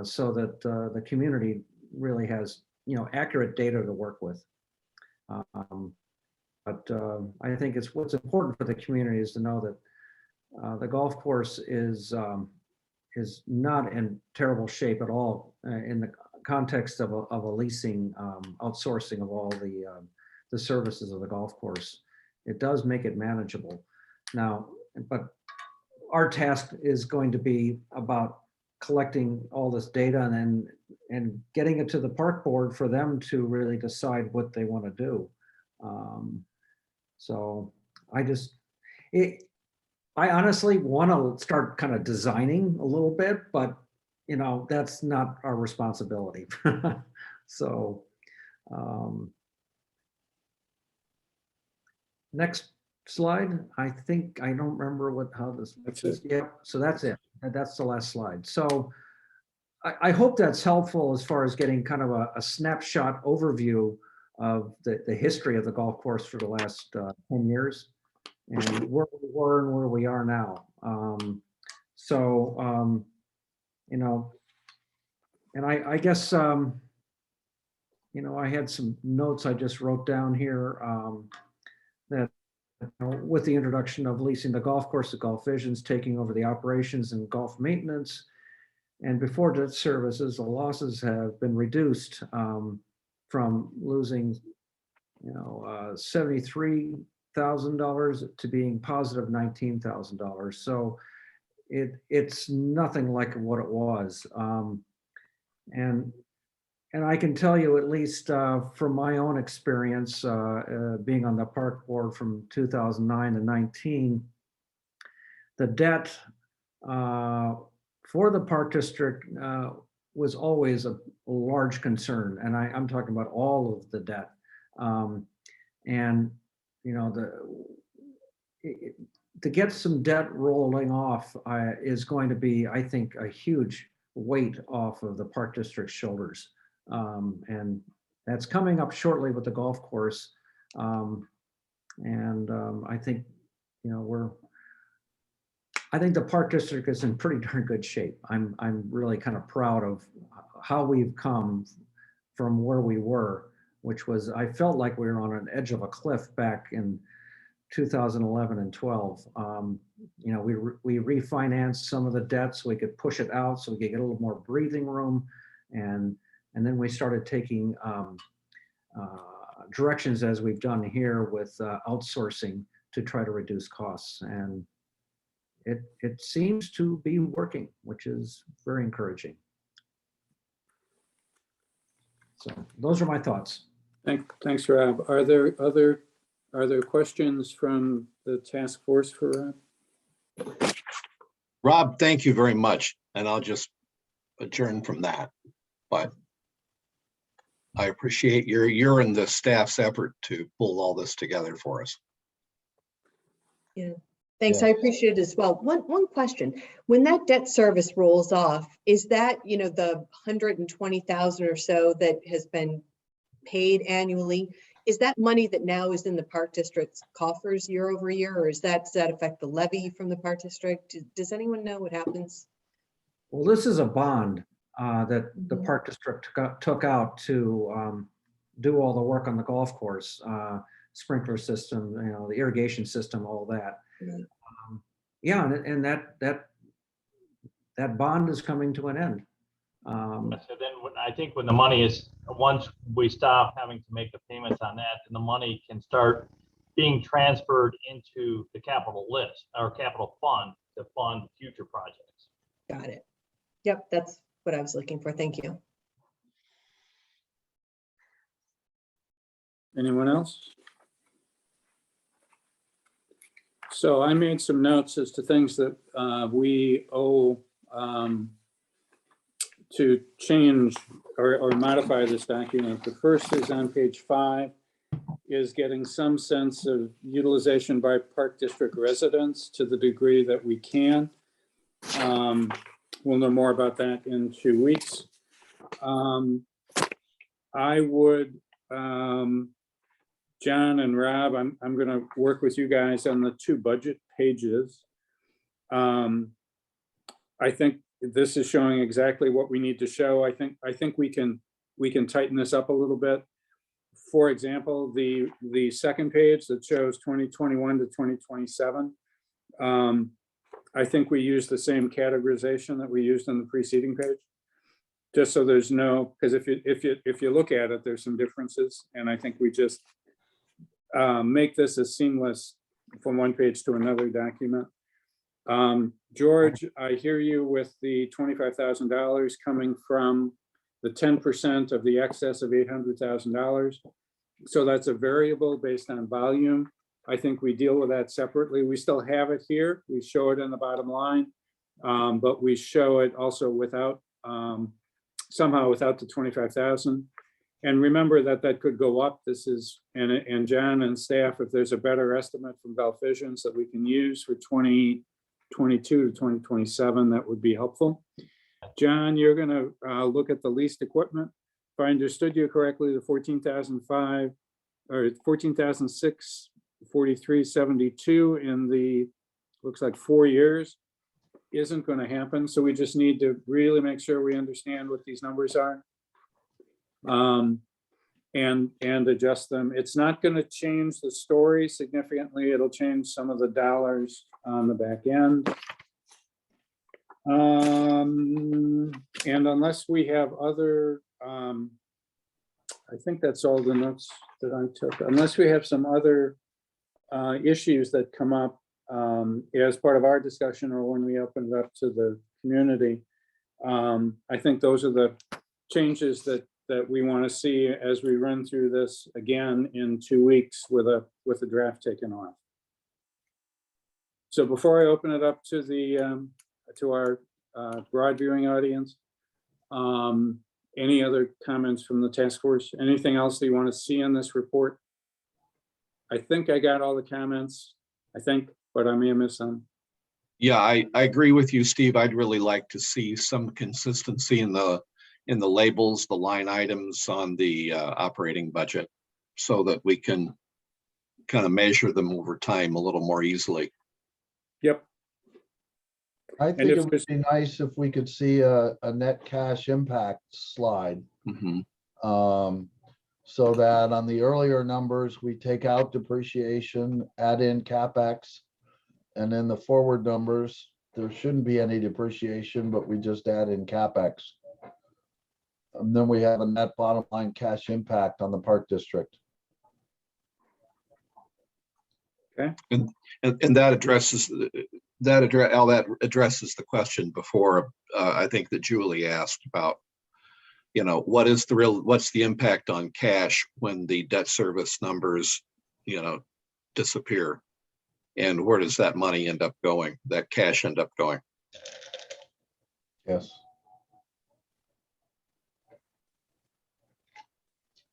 so that the community really has, accurate data to work with. But I think what's important for the community is to know that the golf course is not in terrible shape at all in the context of a leasing outsourcing of all the services of the golf course. It does make it manageable now, but our task is going to be about collecting all this data and getting it to the park board for them to really decide what they want to do. So I honestly want to start kind of designing a little bit, but that's not our responsibility. So, next slide. I think, I don't remember how this. That's it. Yeah, so that's it. That's the last slide. So I hope that's helpful as far as getting kind of a snapshot overview of the history of the golf course for the last 10 years and where we were and where we are now. And I guess, I had some notes I just wrote down here that with the introduction of leasing the golf course, the Golf Vision's taking over the operations and golf maintenance. And before debt services, the losses have been reduced from losing, $73,000 to being positive $19,000. So it's nothing like what it was. And I can tell you, at least from my own experience, being on the park board from 2009 to 19, the debt for the park district was always a large concern. And I'm talking about all of the debt. To get some debt rolling off is going to be, I think, a huge weight off of the park district's shoulders. And that's coming up shortly with the golf course. I think, I think the park district is in pretty darn good shape. I'm really kind of proud of how we've come from where we were, which was, I felt like we were on an edge of a cliff back in 2011 and 12. We refinanced some of the debt so we could push it out so we could get a little more breathing room. And then we started taking directions, as we've done here with outsourcing, to try to reduce costs. And it seems to be working, which is very encouraging. So those are my thoughts. Thanks, Rob. Are there questions from the task force for Rob? Rob, thank you very much. And I'll just adjourn from that. But I appreciate your and the staff's effort to pull all this together for us. Yeah, thanks. Yeah. I appreciate it as well. One question: when that debt service rolls off, is that the 120,000 or so that has been paid annually? Is that money that now is in the park district's coffers year over year, or does that affect the levy from the park district? Does anyone know what happens? Well, this is a bond that the park district took out to do all the work on the golf course, sprinkler system, the irrigation system, all that. Yeah, and that bond is coming to an end. So then I think when the money is, once we stop having to make the payments on that, then the money can start being transferred into the capital list or capital fund to fund future projects. Got it. Yep, that's what I was looking for. Thank you. Anyone else? So I made some notes as to things that we owe to change or modify this document. The first is on page 5, is getting some sense of utilization by park district residents to the degree that we can. We'll know more about that in 2 weeks. I would, John and Rob, I'm going to work with you guys on the 2 budget pages. I think this is showing exactly what we need to show. I think we can tighten this up a little bit. For example, the second page that shows 2021 to 2027. I think we use the same categorization that we used on the preceding page, just so there's no, because if you look at it, there's some differences, and I think we just make this as seamless from one page to another document. George, I hear you with the $25,000 coming from the 10% of the excess of $800,000. So that's a variable based on volume. I think we deal with that separately. We still have it here. We show it in the bottom line, but we show it also without, somehow without the 25,000. And remember that that could go up. This is, and John and staff, if there's a better estimate from Gulf Visions that we can use for 2022 to 2027, that would be helpful. John, you're gonna look at the leased equipment. If I understood you correctly, the 14,005 or 14,643.72 in the, looks like 4 years isn't going to happen. So we just need to really make sure we understand what these numbers are. And adjust them. It's not going to change the story significantly. It'll change some of the dollars on the back end. And unless we have other, I think that's all the notes that I took, unless we have some other issues that come up as part of our discussion or when we open it up to the community. I think those are the changes that we want to see as we run through this again in 2 weeks with a draft taken off. So before I open it up to the to our broad viewing audience, any other comments from the task force? Anything else that you want to see in this report? I think I got all the comments, I think, but I may have missed some. Yeah, I agree with you, Steve. I'd really like to see some consistency in the labels, the line items on the operating budget, so that we can kind of measure them over time a little more easily. Yep. I think it would be nice if we could see a net cash impact slide. Mhm. So that on the earlier numbers, we take out depreciation, add in CapEx, and then the forward numbers, there shouldn't be any depreciation, but we just add in CapEx. And then we have a net bottom line cash impact on the park district. Okay. And that addresses the question before, I think that Julie asked about, what's the impact on cash when the debt service numbers, disappear, and where does that money end up going, that cash end up going? Yes.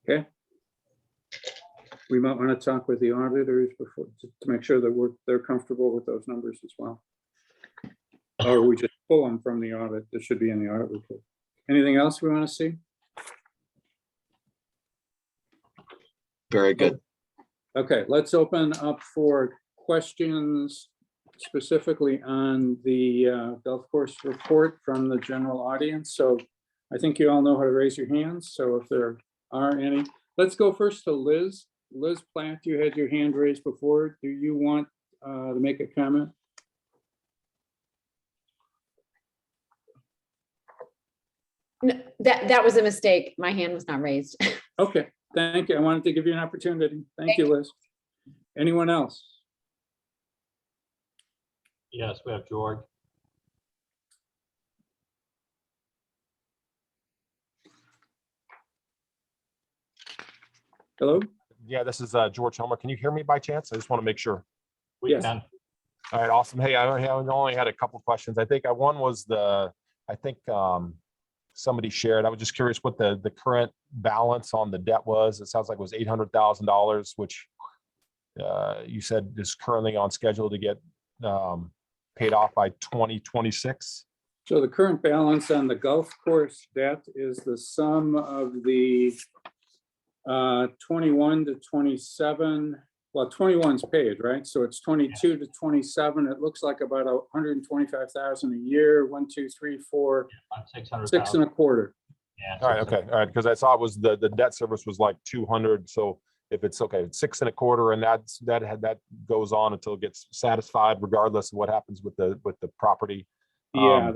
Okay. We might want to talk with the auditors before to make sure that they're comfortable with those numbers as well. Or we just pull them from the audit. That should be in the audit report. Anything else we want to see? Very good. Okay, let's open up for questions specifically on the golf course report from the general audience. So I think you all know how to raise your hands. So if there are any, let's go first to Liz. Liz Platt, you had your hand raised before. Do you want to make a comment? No, that was a mistake. My hand was not raised. Okay, thank you. I wanted to give you an opportunity. Thank you, Liz. Anyone else? Yes, we have George. Hello? Yeah, this is George Helmer. Can you hear me by chance? I just want to make sure. We Yes. can. All right, awesome. Hey, I only had a couple questions. I think one was somebody shared. I was just curious what the current balance on the debt was. It sounds like it was $800,000, which you said is currently on schedule to get paid off by 2026. So the current balance on the golf course debt is the sum of the 21 to 27. Well, 21's paid, right? So it's 22 to 27. It looks like about 125,000 a year. 1, 2, 3, 4, 6 and a quarter. Yeah. All right, okay, all right, because I saw it was the debt service was like 200. So if it's okay, it's 6 and a quarter, and that goes on until it gets satisfied, regardless of what happens with the property. Yeah,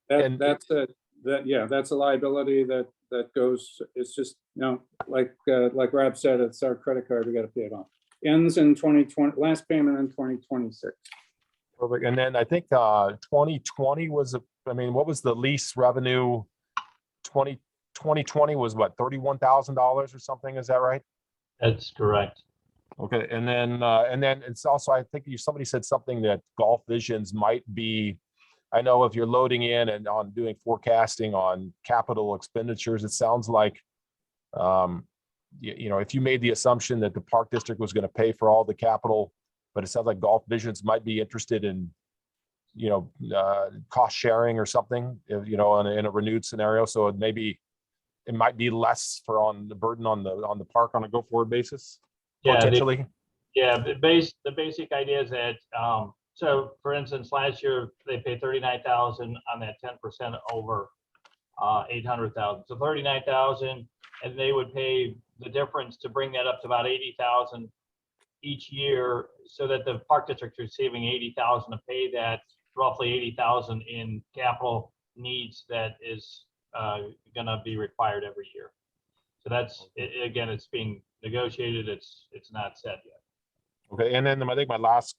that's a liability that goes. It's just like Rob said, it's our credit card. We got to pay it off. Ends in 2020. Last payment in 2026. Perfect. And then I think 2020 was what was the lease revenue? 2020 was what, $31,000 or something? Is that right? That's correct. Okay, and then it's also, I think somebody said something that Golf Visions might be, I know if you're loading in and on doing forecasting on capital expenditures, it sounds like, you know, if you made the assumption that the park district was going to pay for all the capital, but it sounds like Golf Visions might be interested in, you know, cost sharing or something, you know, in a renewed scenario. So it might be less for on the burden on the park on a go forward basis. Yeah, Potentially. the basic idea is that, so for instance, last year they paid 39,000 on that 10% over 800,000. So 39,000, and they would pay the difference to bring that up to about 80,000 each year, so that the park district is receiving 80,000 to pay that roughly 80,000 in capital needs that is going to be required every year. So that's again, it's being negotiated. It's not set yet. Okay, and then I think my last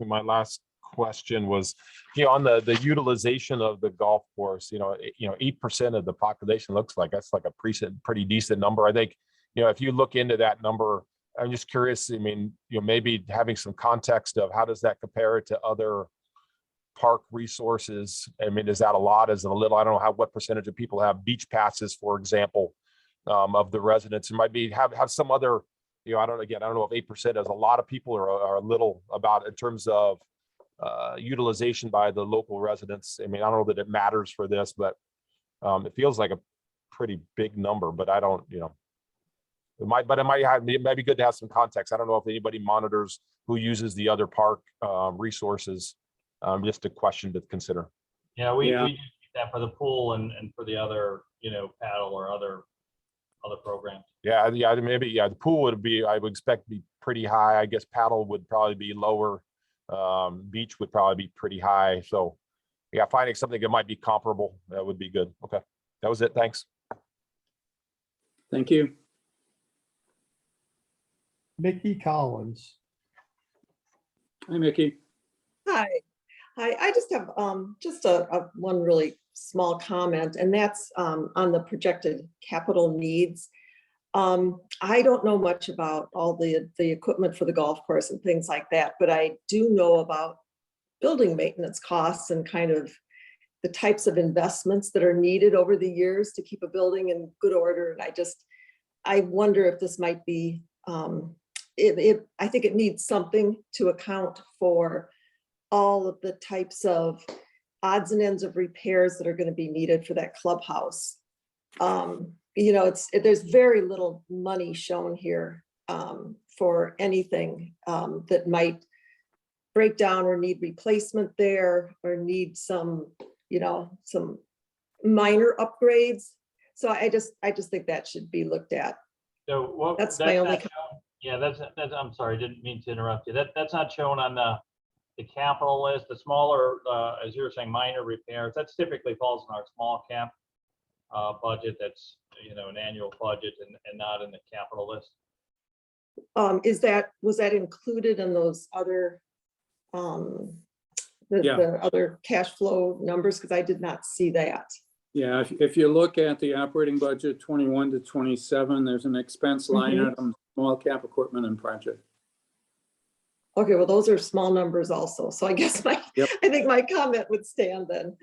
question was, you know, on the utilization of the golf course, you know, 8% of the population looks like that's like a pretty decent number. I think, you know, if you look into that number, I'm just curious. I mean, you know, maybe having some context of how does that compare to other park resources? I mean, is that a lot? Is it a little? I don't know what percentage of people have beach passes, for example, of the residents. It might be have some other, you know, I don't know if 8% is a lot of people or a little about in terms of utilization by the local residents. I mean, I don't know that it matters for this, but it feels like a pretty big number, but I don't, you know, it might be good to have some context. I don't know if anybody monitors who uses the other park resources. Just a question to consider. Yeah, we do that for the pool and for the other, you know, paddle or other programs. Yeah, maybe the pool would be, I would expect to be pretty high. I guess paddle would probably be lower. Beach would probably be pretty high. So yeah, finding something that might be comparable, that would be good. Okay, that was it. Thanks. Thank you. Mickey Collins. Hi, Mickey. Hi. I just have just a one really small comment, and that's on the projected capital needs. I don't know much about all the equipment for the golf course and things like that, but I do know about building maintenance costs and kind of the types of investments that are needed over the years to keep a building in good order. And I wonder if this might be, I think it needs something to account for all of the types of odds and ends of repairs that are going to be needed for that clubhouse. You know, there's very little money shown here for anything that might break down or need replacement there or need some, you know, some minor upgrades. So I just think that should be looked at. So that's my only. Yeah, that's. I'm sorry, didn't mean to interrupt you. That's not shown on the capital list. The smaller, as you were saying, minor repairs. That typically falls in our small cap budget. That's, you know, an annual budget and not in the capital list. Was that included in those other the other cash flow numbers? Because I did not see that. Yeah, if you look at the operating budget 21 to 27, there's an expense line item, small cap equipment and project. Okay, well, those are small numbers also. So I guess I think my comment would stand then.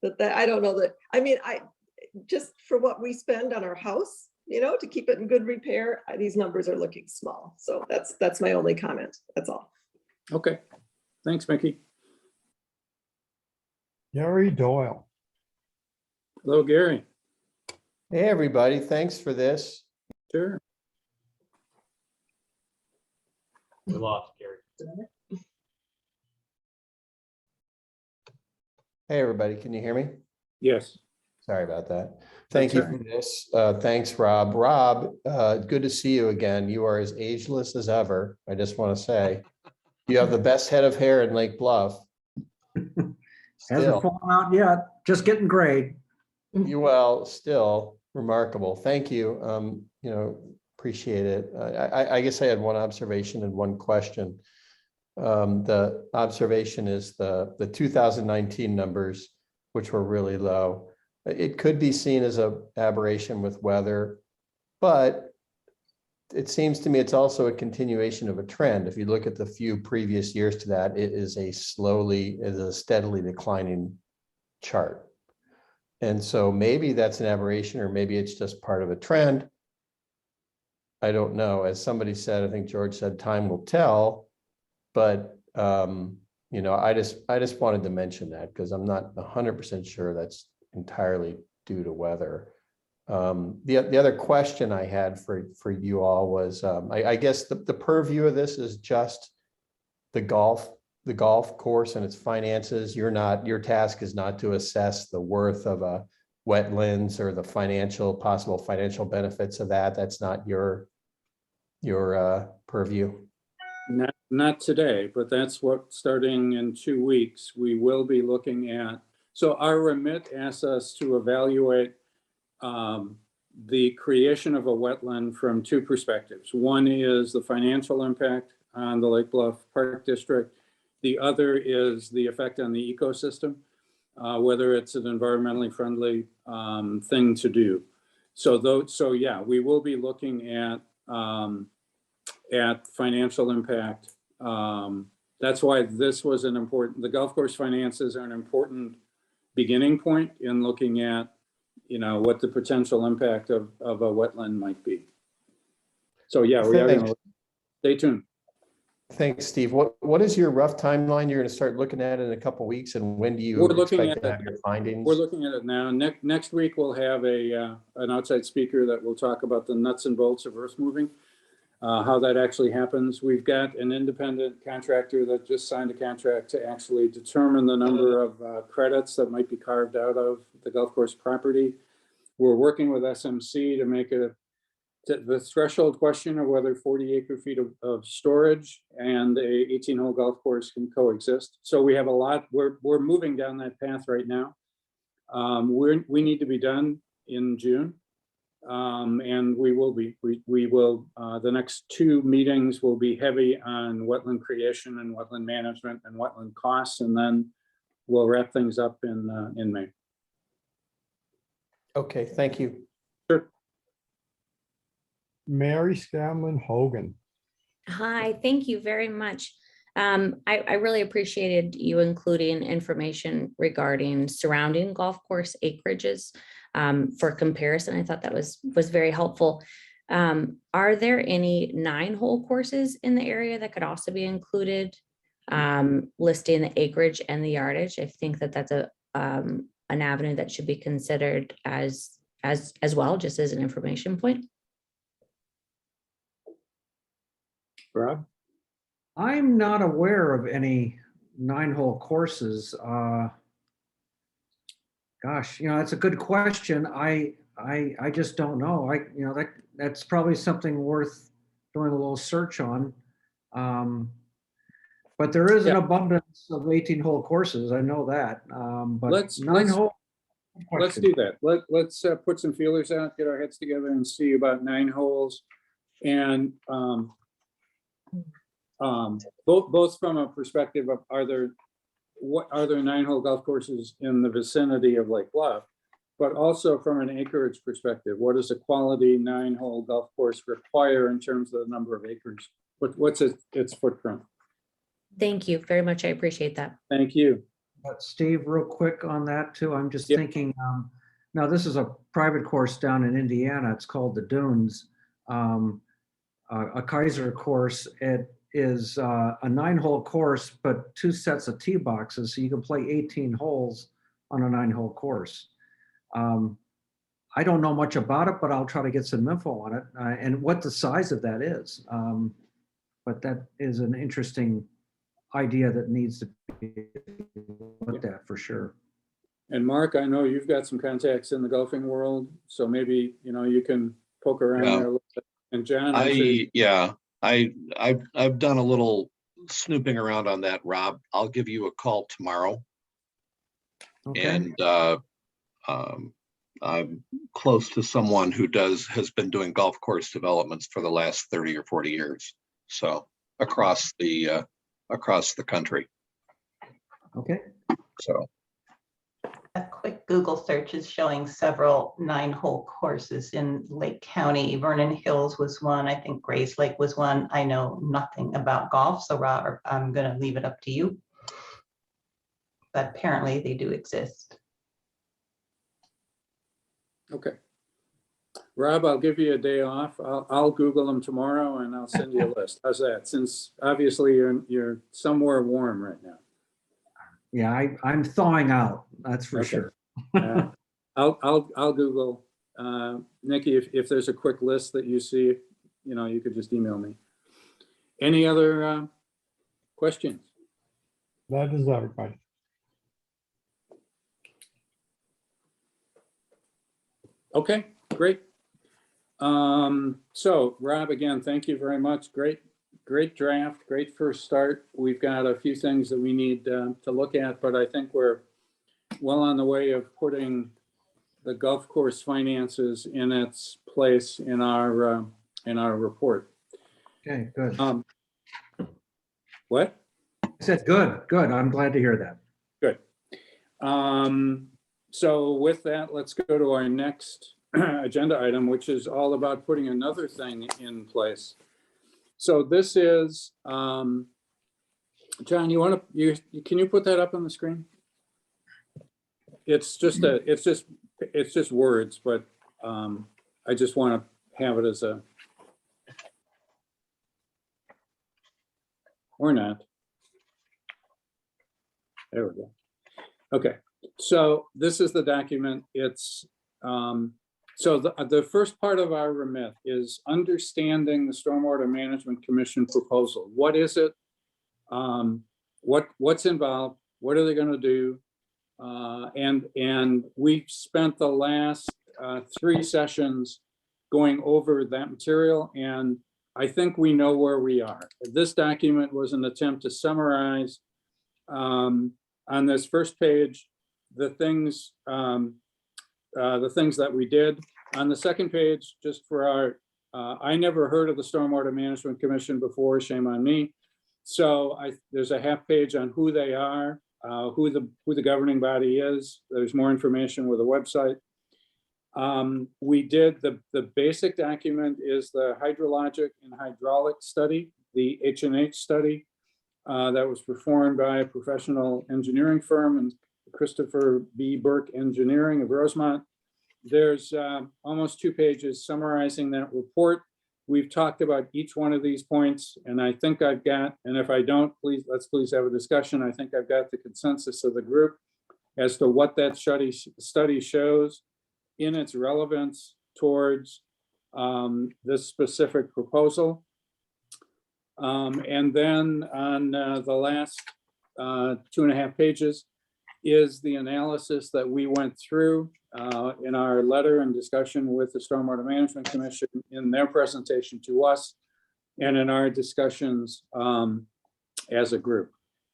that I don't know that. I mean, just for what we spend on our house, you know, to keep it in good repair, these numbers are looking small. So that's my only comment. That's all. Okay, thanks, Mickey. Gary Doyle. Hello, Gary. Hey, everybody. Thanks for this. Sure. We lost Gary. Hey, everybody. Can you hear me? Yes. Sorry about that. Thank you for this. Thanks, Rob. Rob, good to see you again. You are as ageless as ever. I just want to say you have the best head of hair in Lake Bluff. Hasn't fallen out yet. Just getting grayed. Well, still remarkable. Thank you. You know, appreciate it. I guess I had one observation and one question. The observation is the 2019 numbers, which were really low. It could be seen as an aberration with weather, but it seems to me it's also a continuation of a trend. If you look at the few previous years to that, it is a steadily declining chart. And so maybe that's an aberration, or maybe it's just part of a trend. I don't know. As somebody said, I think George said, time will tell. But you know, I just wanted to mention that because I'm not 100% sure that's entirely due to weather. The other question I had for you all was, I guess the purview of this is just the golf course and its finances. Your task is not to assess the worth of a wetlands or the possible financial benefits of that. That's not your purview. Not today, but that's what, starting in 2 weeks, we will be looking at. So our remit asks us to evaluate the creation of a wetland from 2 perspectives. One is the financial impact on the Lake Bluff Park District. The other is the effect on the ecosystem, whether it's an environmentally friendly thing to do. So yeah, we will be looking at financial impact. That's why this was the golf course finances are an important beginning point in looking at, you know, what the potential impact of a wetland might be. So yeah, we are going to stay tuned. Thanks, Steve. What is your rough timeline you're going to start looking at in a couple of weeks, and when do you expect to have your findings? We're looking at it now. Next week we'll have an outside speaker that will talk about the nuts and bolts of earth moving, how that actually happens. We've got an independent contractor that just signed a contract to actually determine the number of credits that might be carved out of the golf course property. We're working with SMC to make the threshold question of whether 40 acre-feet of storage and a 18-hole golf course can coexist. So we have a lot. We're moving down that path right now. We need to be done in June. And we will be. We will. The next 2 meetings will be heavy on wetland creation and wetland management and wetland costs, and then we'll wrap things up in May. Okay, thank you. Sure. Mary Scanlon Hogan. Hi, thank you very much. I really appreciated you including information regarding surrounding golf course acreages for comparison. I thought that was very helpful. Are there any 9-hole courses in the area that could also be included, listing the acreage and the yardage? I think that that's an avenue that should be considered as well, just as an information point. Rob? I'm not aware of any 9-hole courses. Gosh, you know, that's a good question. I just don't know. You know, that's probably something worth doing a little search on. But there is an abundance of 18-hole courses. I know that. But Let's 9-hole. Let's do that. Let's put some feelers out, get our heads together, and see about 9 holes, and both from a perspective of are there 9-hole golf courses in the vicinity of Lake Bluff, but also from an acreage perspective, what does a quality 9-hole golf course require in terms of the number of acres? What's its footprint? Thank you very much. I appreciate that. Thank you. Steve, real quick on that too. I'm just thinking, now this is a private course down in Indiana. It's called the Dunes, a Kaiser course. It is a 9-hole course, but 2 sets of tee boxes. So you can play 18 holes on a 9-hole course. I don't know much about it, but I'll try to get some info on it and what the size of that is. But that is an interesting idea that needs to be looked at for sure. And Mark, I know you've got some contacts in the golfing world, so maybe, you know, you can poke around there a little bit. And John, I've done a little snooping around on that, Rob. I'll give you a call tomorrow. Okay. And I'm close to someone who has been doing golf course developments for the last 30 or 40 years. So across the country. Okay. So A quick Google search is showing several 9-hole courses in Lake County. Vernon Hills was one. I think Grace Lake was one. I know nothing about golf, so Robert, I'm going to leave it up to you. But apparently they do exist. Okay. Rob, I'll give you a day off. I'll Google them tomorrow and I'll send you a list. How's that? Since obviously you're somewhere warm right now. Yeah, I'm thawing out, that's for Okay. sure. I'll Google. Nikki, if there's a quick list that you see, you could just email me. Any other questions? That is everybody. Okay, great. So Rob, again, thank you very much. Great draft, great first start. We've got a few things that we need to look at, but I think we're well on the way of putting the golf course finances in its place in our report. Okay, good. What? I said good. I'm glad to hear that. Good. So with that, let's go to our next agenda item, which is all about putting another thing in place. So this is, John, can you put that up on the screen? It's just words, but I just want to have it as a, or not. There we go. Okay, so this is the document. It's so the first part of our remit is understanding the Stormwater Management Commission proposal. What is it? What's involved? What are they going to do? And we spent the last 3 sessions going over that material, and I think we know where we are. This document was an attempt to summarize on this first page the things that we did. On the second page, just for our, I never heard of the Stormwater Management Commission before, shame on me. So there's a half page on who they are, who the governing body is. There's more information with the website. We did the basic document is the hydrologic and hydraulic study, the H&H study that was performed by a professional engineering firm and Christopher B. Burke Engineering of Rosemont. There's almost 2 pages summarizing that report. We've talked about each one of these points, and I think I've got, and if I don't, let's please have a discussion. I think I've got the consensus of the group as to what that study shows in its relevance towards this specific proposal. And then on the last 2.5 pages is the analysis that we went through in our letter and discussion with the Stormwater Management Commission in their presentation to us and in our discussions as a group.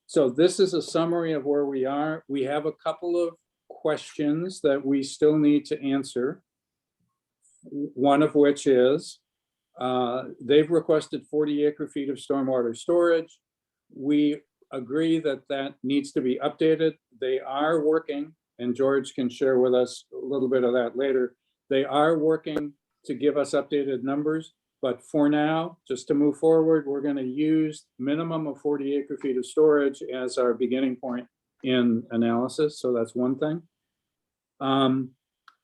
So this is a summary of where we are. We have a couple of questions that we still need to answer. One of which is, they've requested 40 acre-feet of stormwater storage. We agree that that needs to be updated. They are working, and George can share with us a little bit of that later. They are working to give us updated numbers, but for now, just to move forward, we're going to use minimum of 40 acre-feet of storage as our beginning point in analysis. So that's one thing.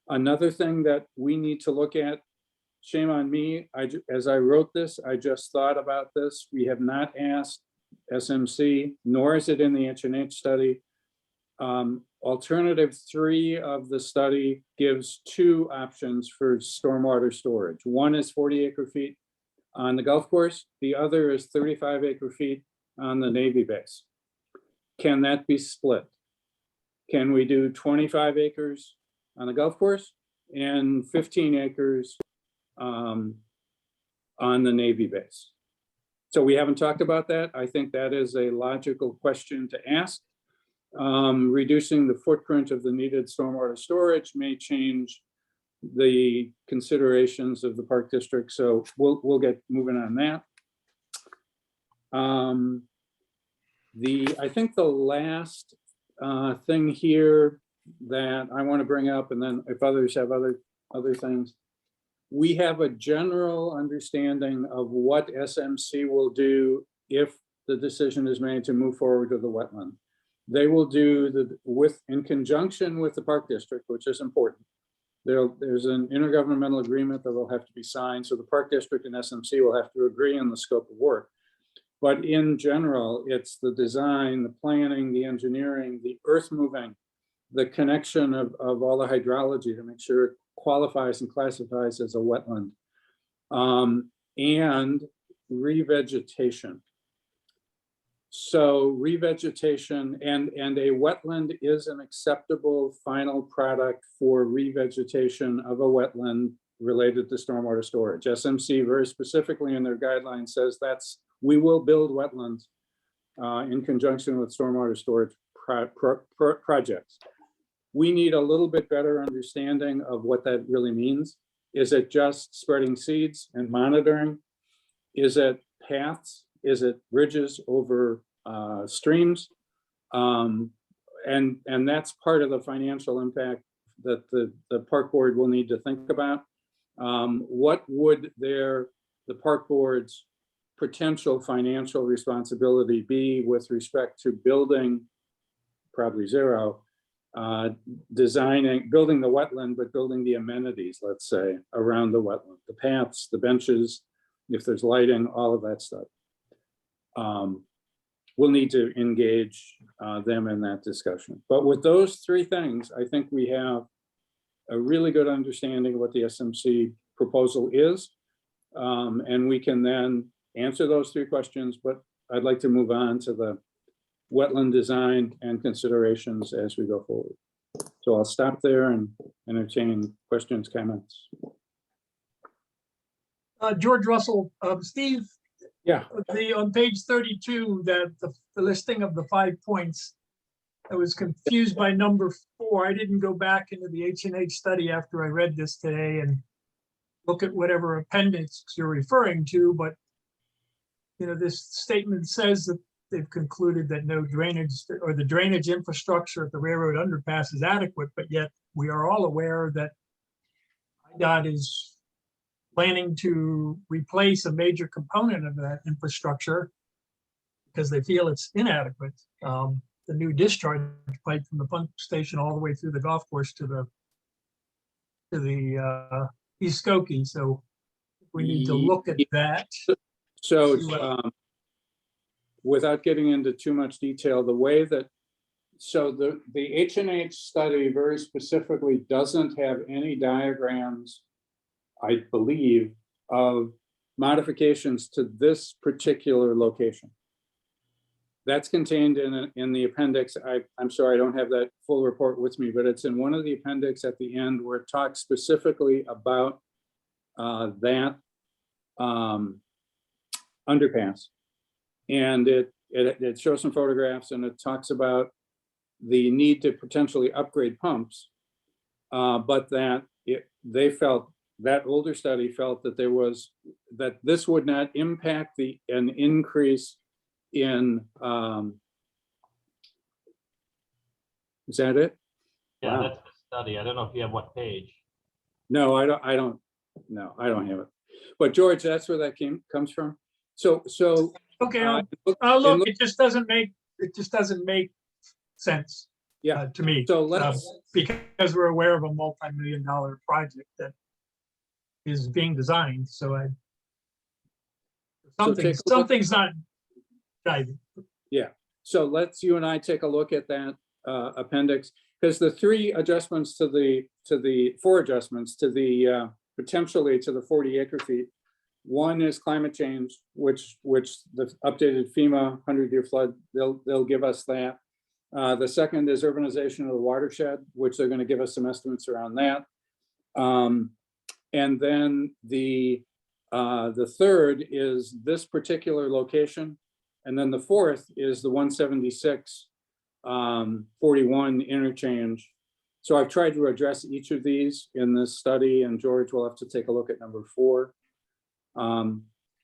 Another thing that we need to look at, shame on me, as I wrote this, I just thought about this. We have not asked SMC, nor is it in the H&H study. Alternative 3 of the study gives 2 options for stormwater storage. One is 40 acre-feet on the golf course. The other is 35 acre-feet on the Navy base. Can that be split? Can we do 25 acres on the golf course and 15 acres on the Navy base? So we haven't talked about that. I think that is a logical question to ask. Reducing the footprint of the needed stormwater storage may change the considerations of the park district. So we'll get moving on that. I think the last thing here that I want to bring up, and then if others have other things. We have a general understanding of what SMC will do if the decision is made to move forward to the wetland. They will do in conjunction with the Park District, which is important. There's an intergovernmental agreement that will have to be signed, so the Park District and SMC will have to agree on the scope of work. But in general, it's the design, the planning, the engineering, the earth moving, the connection of all the hydrology to make sure it qualifies and classifies as a wetland, and revegetation. So revegetation and a wetland is an acceptable final product for revegetation of a wetland related to stormwater storage. SMC very specifically in their guidelines says we will build wetlands in conjunction with stormwater storage projects. We need a little bit better understanding of what that really means. Is it just spreading seeds and monitoring? Is it paths? Is it bridges over streams? And that's part of the financial impact that the park board will need to think about. What would the park board's potential financial responsibility be with respect to building, probably zero, building the wetland, but building the amenities, let's say, around the wetland, the paths, the benches, if there's lighting, all of that stuff. We'll need to engage them in that discussion. But with those three things, I think we have a really good understanding of what the SMC proposal is. And we can then answer those three questions, but I'd like to move on to the wetland design and considerations as we go forward. So I'll stop there and entertain questions, comments. George Russell, Steve, yeah, on page 32, that the listing of the 5 points, I was confused by number 4. I didn't go back into the H&H study after I read this today and look at whatever appendix you're referring to, but this statement says that they've concluded that no drainage or the drainage infrastructure at the railroad underpass is adequate, but yet we are all aware that IDOT is planning to replace a major component of that infrastructure because they feel it's inadequate. The new discharge pipe from the pump station all the way through the golf course to the East Skokie. So we need to look at that. So without getting into too much detail, the way that, so the H&H study very specifically doesn't have any diagrams, I believe, of modifications to this particular location. That's contained in the appendix. I'm sorry, I don't have that full report with me, but it's in one of the appendix at the end where it talks specifically about that underpass. And it shows some photographs and it talks about the need to potentially upgrade pumps, but that they felt, that older study felt that that this would not impact an increase in, is that it? Yeah, Wow. that's the study. I don't know if you have what page. No, I don't have it. But George, that's where that comes from. So okay, I'll look. It just doesn't make sense. Yeah, to me. So let's because we're aware of a multi-million-dollar project that is being designed. So something's not driving. Yeah. So you and I take a look at that appendix, because the 4 adjustments to the potentially to the 40 acre feet. One is climate change, which the updated FEMA 100-year flood, they'll give us that. The second is urbanization of the watershed, which they're going to give us some estimates around that. And then the third is this particular location. And then the fourth is the 176 41 interchange. So I've tried to address each of these in this study, and George will have to take a look at number 4.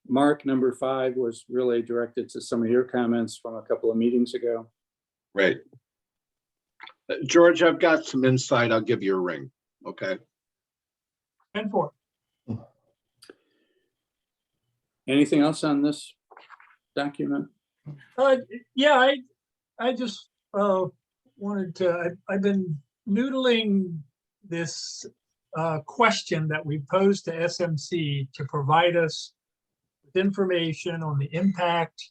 Mark, number 5 was really directed to some of your comments from a couple of meetings ago. Right. George, I've got some insight. I'll give you a ring. Okay. And for. Anything else on this document? Yeah, I just wanted to, I've been noodling this question that we posed to SMC to provide us with information on the impact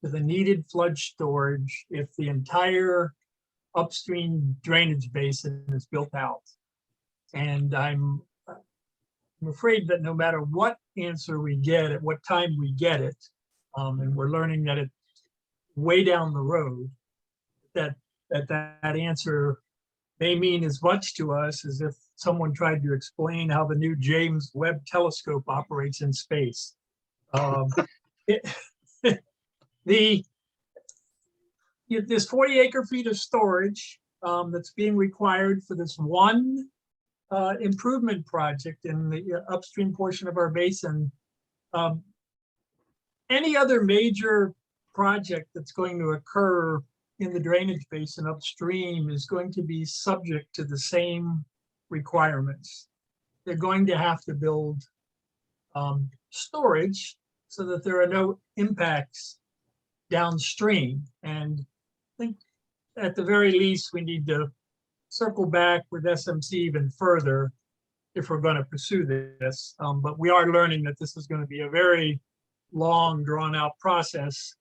to the needed flood storage if the entire upstream drainage basin is built out. And I'm afraid that no matter what answer we get, at what time we get it, and we're learning that it's way down the road, that answer may mean as much to us as if someone tried to explain how the new James Webb telescope operates in space. This 40 acre feet of storage that's being required for this one improvement project in the upstream portion of our basin. Any other major project that's going to occur in the drainage basin upstream is going to be subject to the same requirements. They're going to have to build storage so that there are no impacts downstream. And I think at the very least, we need to circle back with SMC even further if we're going to pursue this. But we are learning that this is going to be a very long, drawn out process,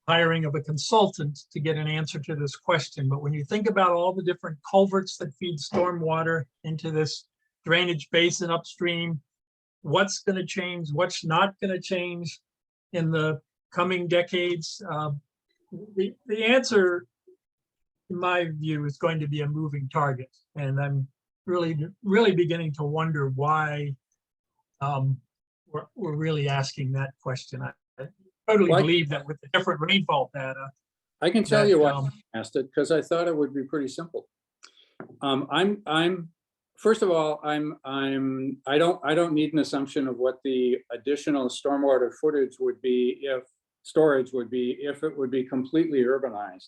hiring of a consultant to get an answer to this question. But when you think about all the different culverts that feed stormwater into this drainage basin upstream, what's going to change, what's not going to change in the coming decades, the answer, in my view, is going to be a moving target. And I'm really beginning to wonder why we're really asking that question. I totally believe that with the different rainfall data. I can tell you why I asked it, because I thought it would be pretty simple. First of all, I don't need an assumption of what the additional stormwater footage would be if storage would be, if it would be completely urbanized.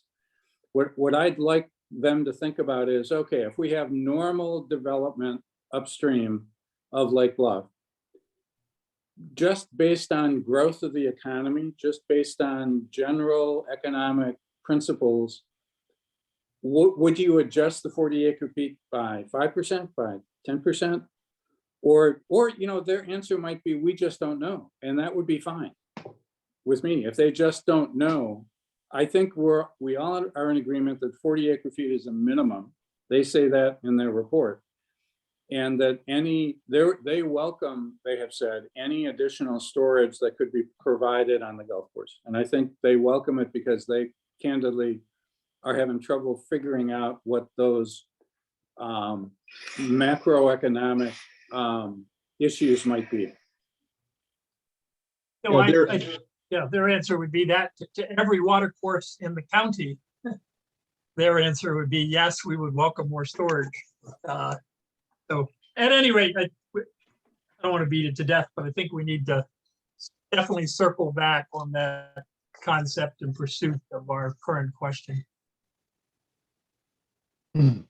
What I'd like them to think about is, okay, if we have normal development upstream of Lake Bluff, just based on growth of the economy, just based on general economic principles, would you adjust the 40 acre feet by 5%, by 10%? Or, you know, their answer might be, we just don't know. And that would be fine with me. If they just don't know, I think we all are in agreement that 40 acre feet is a minimum. They say that in their report. And that they welcome, they have said, any additional storage that could be provided on the golf course. And I think they welcome it because they candidly are having trouble figuring out what those macroeconomic issues might be. Yeah, their answer would be that to every water course in the county, their answer would be, yes, we would welcome more storage. So at any rate, I don't want to beat it to death, but I think we need to definitely circle back on that concept in pursuit of our current question. I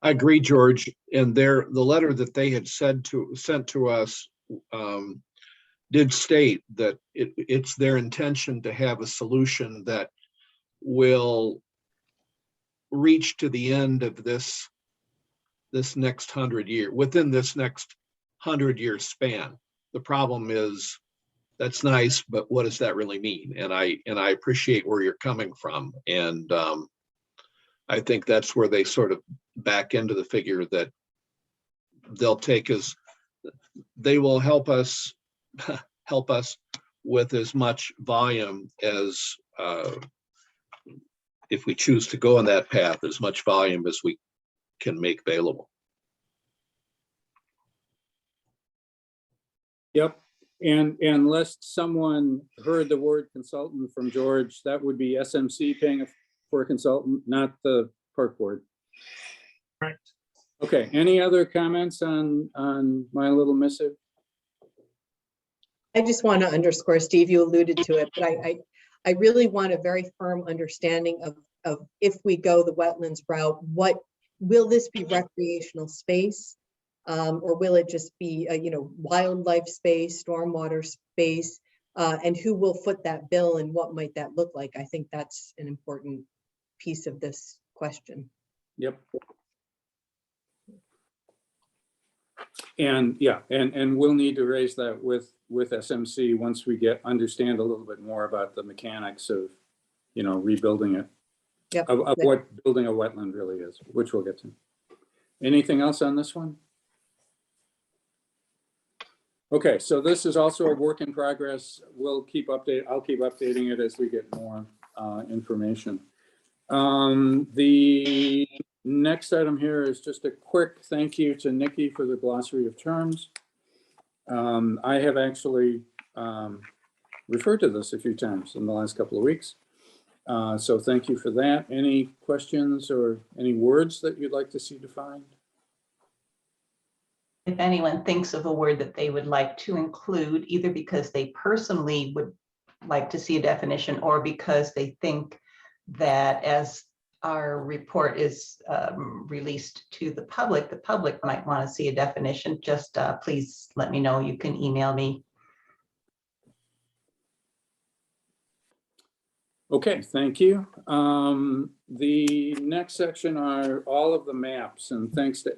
agree, George. And the letter that they had sent to us did state that it's their intention to have a solution that will reach to the end of this next 100 year, within this next 100-year span. The problem is, that's nice, but what does that really mean? And I appreciate where you're coming from. And I think that's where they sort of back into the figure that they'll take us, they will help us with as much volume as, if we choose to go on that path, as much volume as we can make available. Yep. And unless someone heard the word consultant from George, that would be SMC paying for a consultant, not the park board. Right. Okay. Any other comments on my little missive? I just want to underscore, Steve, you alluded to it, but I really want a very firm understanding of of if we go the wetlands route, what, will this be recreational space? Or will it just be, wildlife space, stormwater space? And who will foot that bill and what might that look like? I think that's an important piece of this question. Yep. And yeah, and we'll need to raise that with SMC once we understand a little bit more about the mechanics of, rebuilding it. Yep. Of what building a wetland really is, which we'll get to. Anything else on this one? Okay, so this is also a work in progress. I'll keep updating it as we get more information. The next item here is just a quick thank you to Nikki for the Glossary of Terms. I have actually referred to this a few times in the last couple of weeks. So thank you for that. Any questions or any words that you'd like to see defined? If anyone thinks of a word that they would like to include, either because they personally would like to see a definition or because they think that as our report is released to the public might want to see a definition, just please let me know. You can email me. Okay, thank you. The next section are all of the maps, and thanks to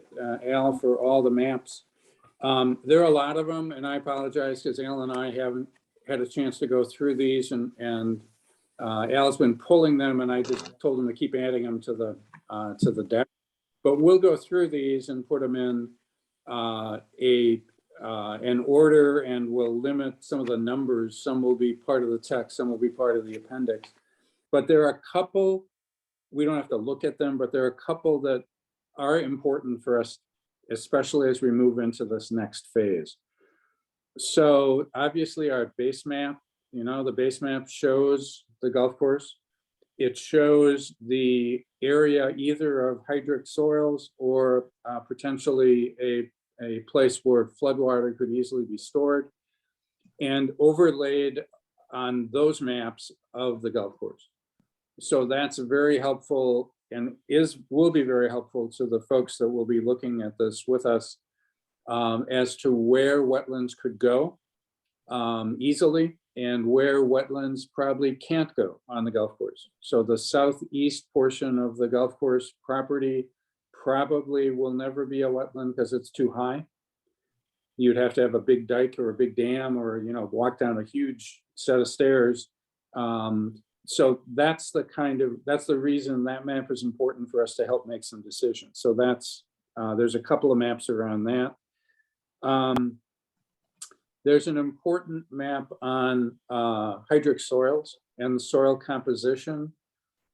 Al for all the maps. There are a lot of them, and I apologize because Al and I haven't had a chance to go through these, and Al's been pulling them, and I just told him to keep adding them to the deck. But we'll go through these and put them in an order, and we'll limit some of the numbers. Some will be part of the text, some will be part of the appendix. But there are a couple, we don't have to look at them, but there are a couple that are important for us, especially as we move into this next phase. So obviously our base map, the base map shows the golf course. It shows the area either of hydric soils or potentially a place where floodwater could easily be stored, and overlaid on those maps of the golf course. So that's very helpful and will be very helpful to the folks that will be looking at this with us as to where wetlands could go easily and where wetlands probably can't go on the golf course. So the southeast portion of the golf course property probably will never be a wetland because it's too high. You'd have to have a big dike or a big dam or, walk down a huge set of stairs. So that's the reason that map is important for us to help make some decisions. So there's a couple of maps around that. There's an important map on hydric soils and soil composition.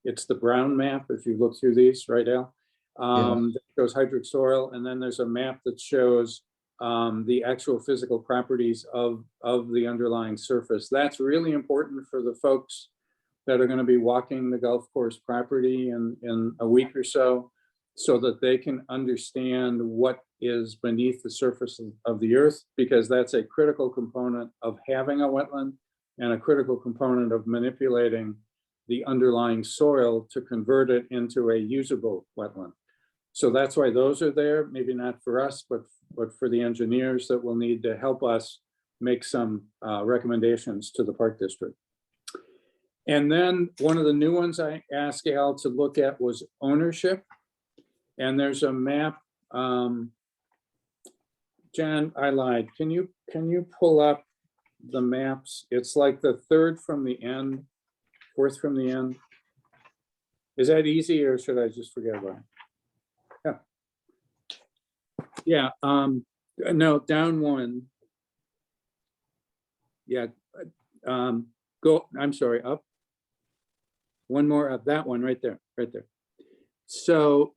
It's the brown map, if you look through these, right, Al? That shows hydric soil, and then there's a map that shows the actual physical properties of the underlying surface. That's really important for the folks that are going to be walking the golf course property in a week or so that they can understand what is beneath the surface of the earth, because that's a critical component of having a wetland and a critical component of manipulating the underlying soil to convert it into a usable wetland. So that's why those are there, maybe not for us, but for the engineers that will need to help us make some recommendations to the Park District. And then one of the new ones I asked Al to look at was ownership. And there's a map. Jan, I lied. Can you pull up the maps? It's like the third from the end, fourth from the end. Is that easy, or should I just forget about it? Yeah. No, down one. Yeah. Go. I'm sorry. Up. One more up. That one right there. Right there. So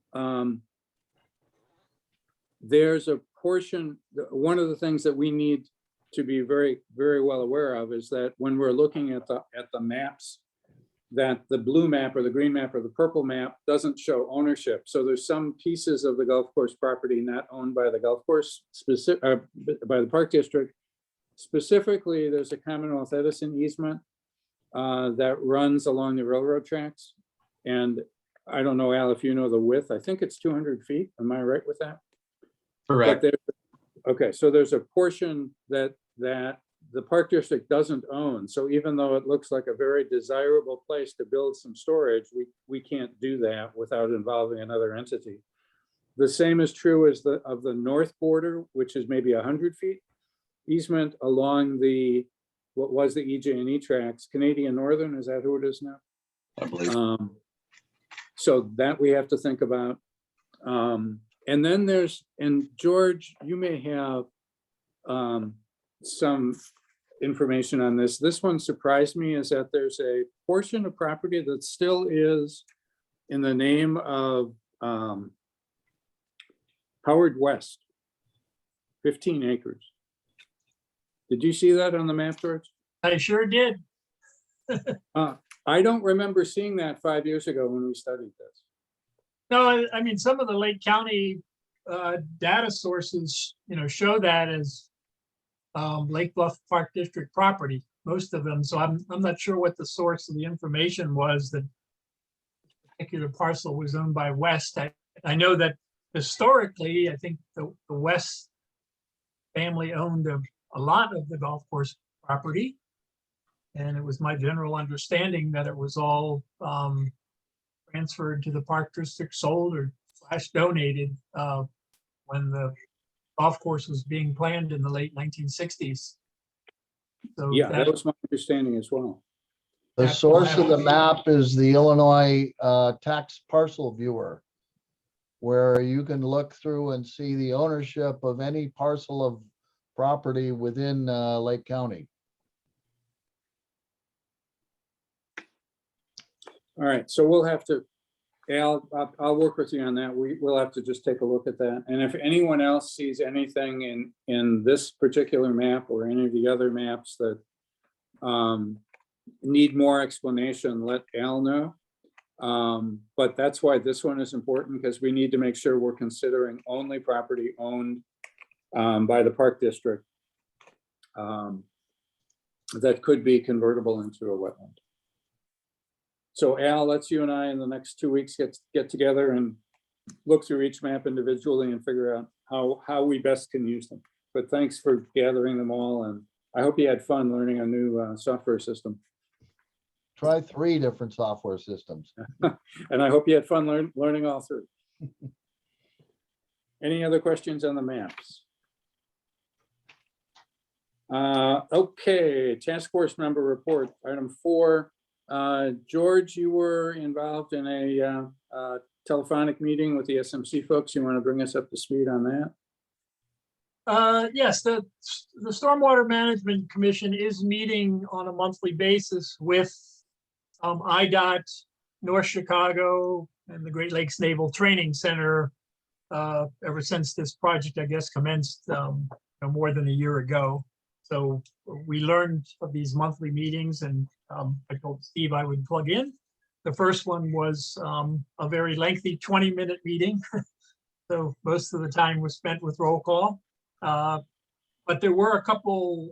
there's a portion. One of the things that we need to be very, very well aware of is that when we're looking at the maps, that the blue map or the green map or the purple map doesn't show ownership. So there's some pieces of the golf course property not owned by the golf course, by the Park District. Specifically, there's a Commonwealth Edison easement that runs along the railroad tracks. And I don't know, Al, if you know the width, I think it's 200 feet. Am I right with that? But Correct. okay, so there's a portion that the park district doesn't own. So even though it looks like a very desirable place to build some storage, we can't do that without involving another entity. The same is true as of the north border, which is maybe 100 feet easement along what was the EJ&E tracks, Canadian Northern, is that who it is now? I believe. So that we have to think about. And then and George, you may have some information on this. This one surprised me, is that there's a portion of property that still is in the name of Howard West, 15 acres. Did you see that on the map, George? I sure did. I don't remember seeing that 5 years ago when we studied this. No, I mean, some of the Lake County data sources, show that as Lake Bluff Park District property, most of them. So I'm not sure what the source of the information was that this particular parcel was owned by West. I know that historically, I think the West family owned a lot of the golf course property. And it was my general understanding that it was all transferred to the park district, sold or / donated when the golf course was being planned in the late 1960s. So Yeah, that was my understanding as well. The source of the map is the Illinois tax parcel viewer, where you can look through and see the ownership of any parcel of property within Lake County. All right, so we'll have to, Al, I'll work with you on that. We'll have to just take a look at that. And if anyone else sees anything in this particular map or any of the other maps that need more explanation, let Al know. But that's why this one is important, because we need to make sure we're considering only property owned by the park district that could be convertible into a wetland. So Al, let's you and I in the next 2 weeks get together and look through each map individually and figure out how we best can use them. But thanks for gathering them all, and I hope you had fun learning a new software system. Try 3 different software systems. And I hope you had fun learning all 3. Any other questions on the maps? Okay, task force member report, item 4. George, you were involved in a telephonic meeting with the SMC folks. You want to bring us up to speed on that? Yes, the Stormwater Management Commission is meeting on a monthly basis with IDOT, North Chicago, and the Great Lakes Naval Training Center ever since this project, I guess, commenced more than a year ago. So we learned of these monthly meetings, and I told Steve I would plug in. The first one was a very lengthy 20-minute meeting. So most of the time was spent with roll call. But there were a couple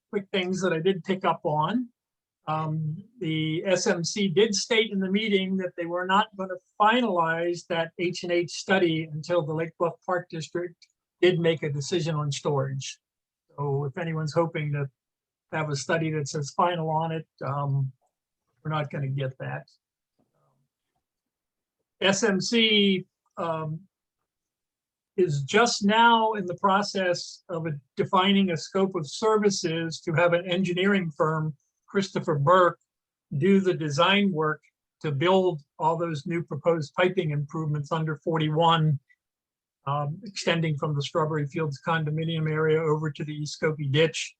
quick things that I did pick up on. The SMC did state in the meeting that they were not going to finalize that H&H study until the Lake Bluff Park District did make a decision on storage. So if anyone's hoping to have a study that says final on it, we're not going to get that. SMC is just now in the process of defining a scope of services to have an engineering firm, Christopher Burke, do the design work to build all those new proposed piping improvements under 41, extending from the Strawberry Fields condominium area over to the East Skokie ditch.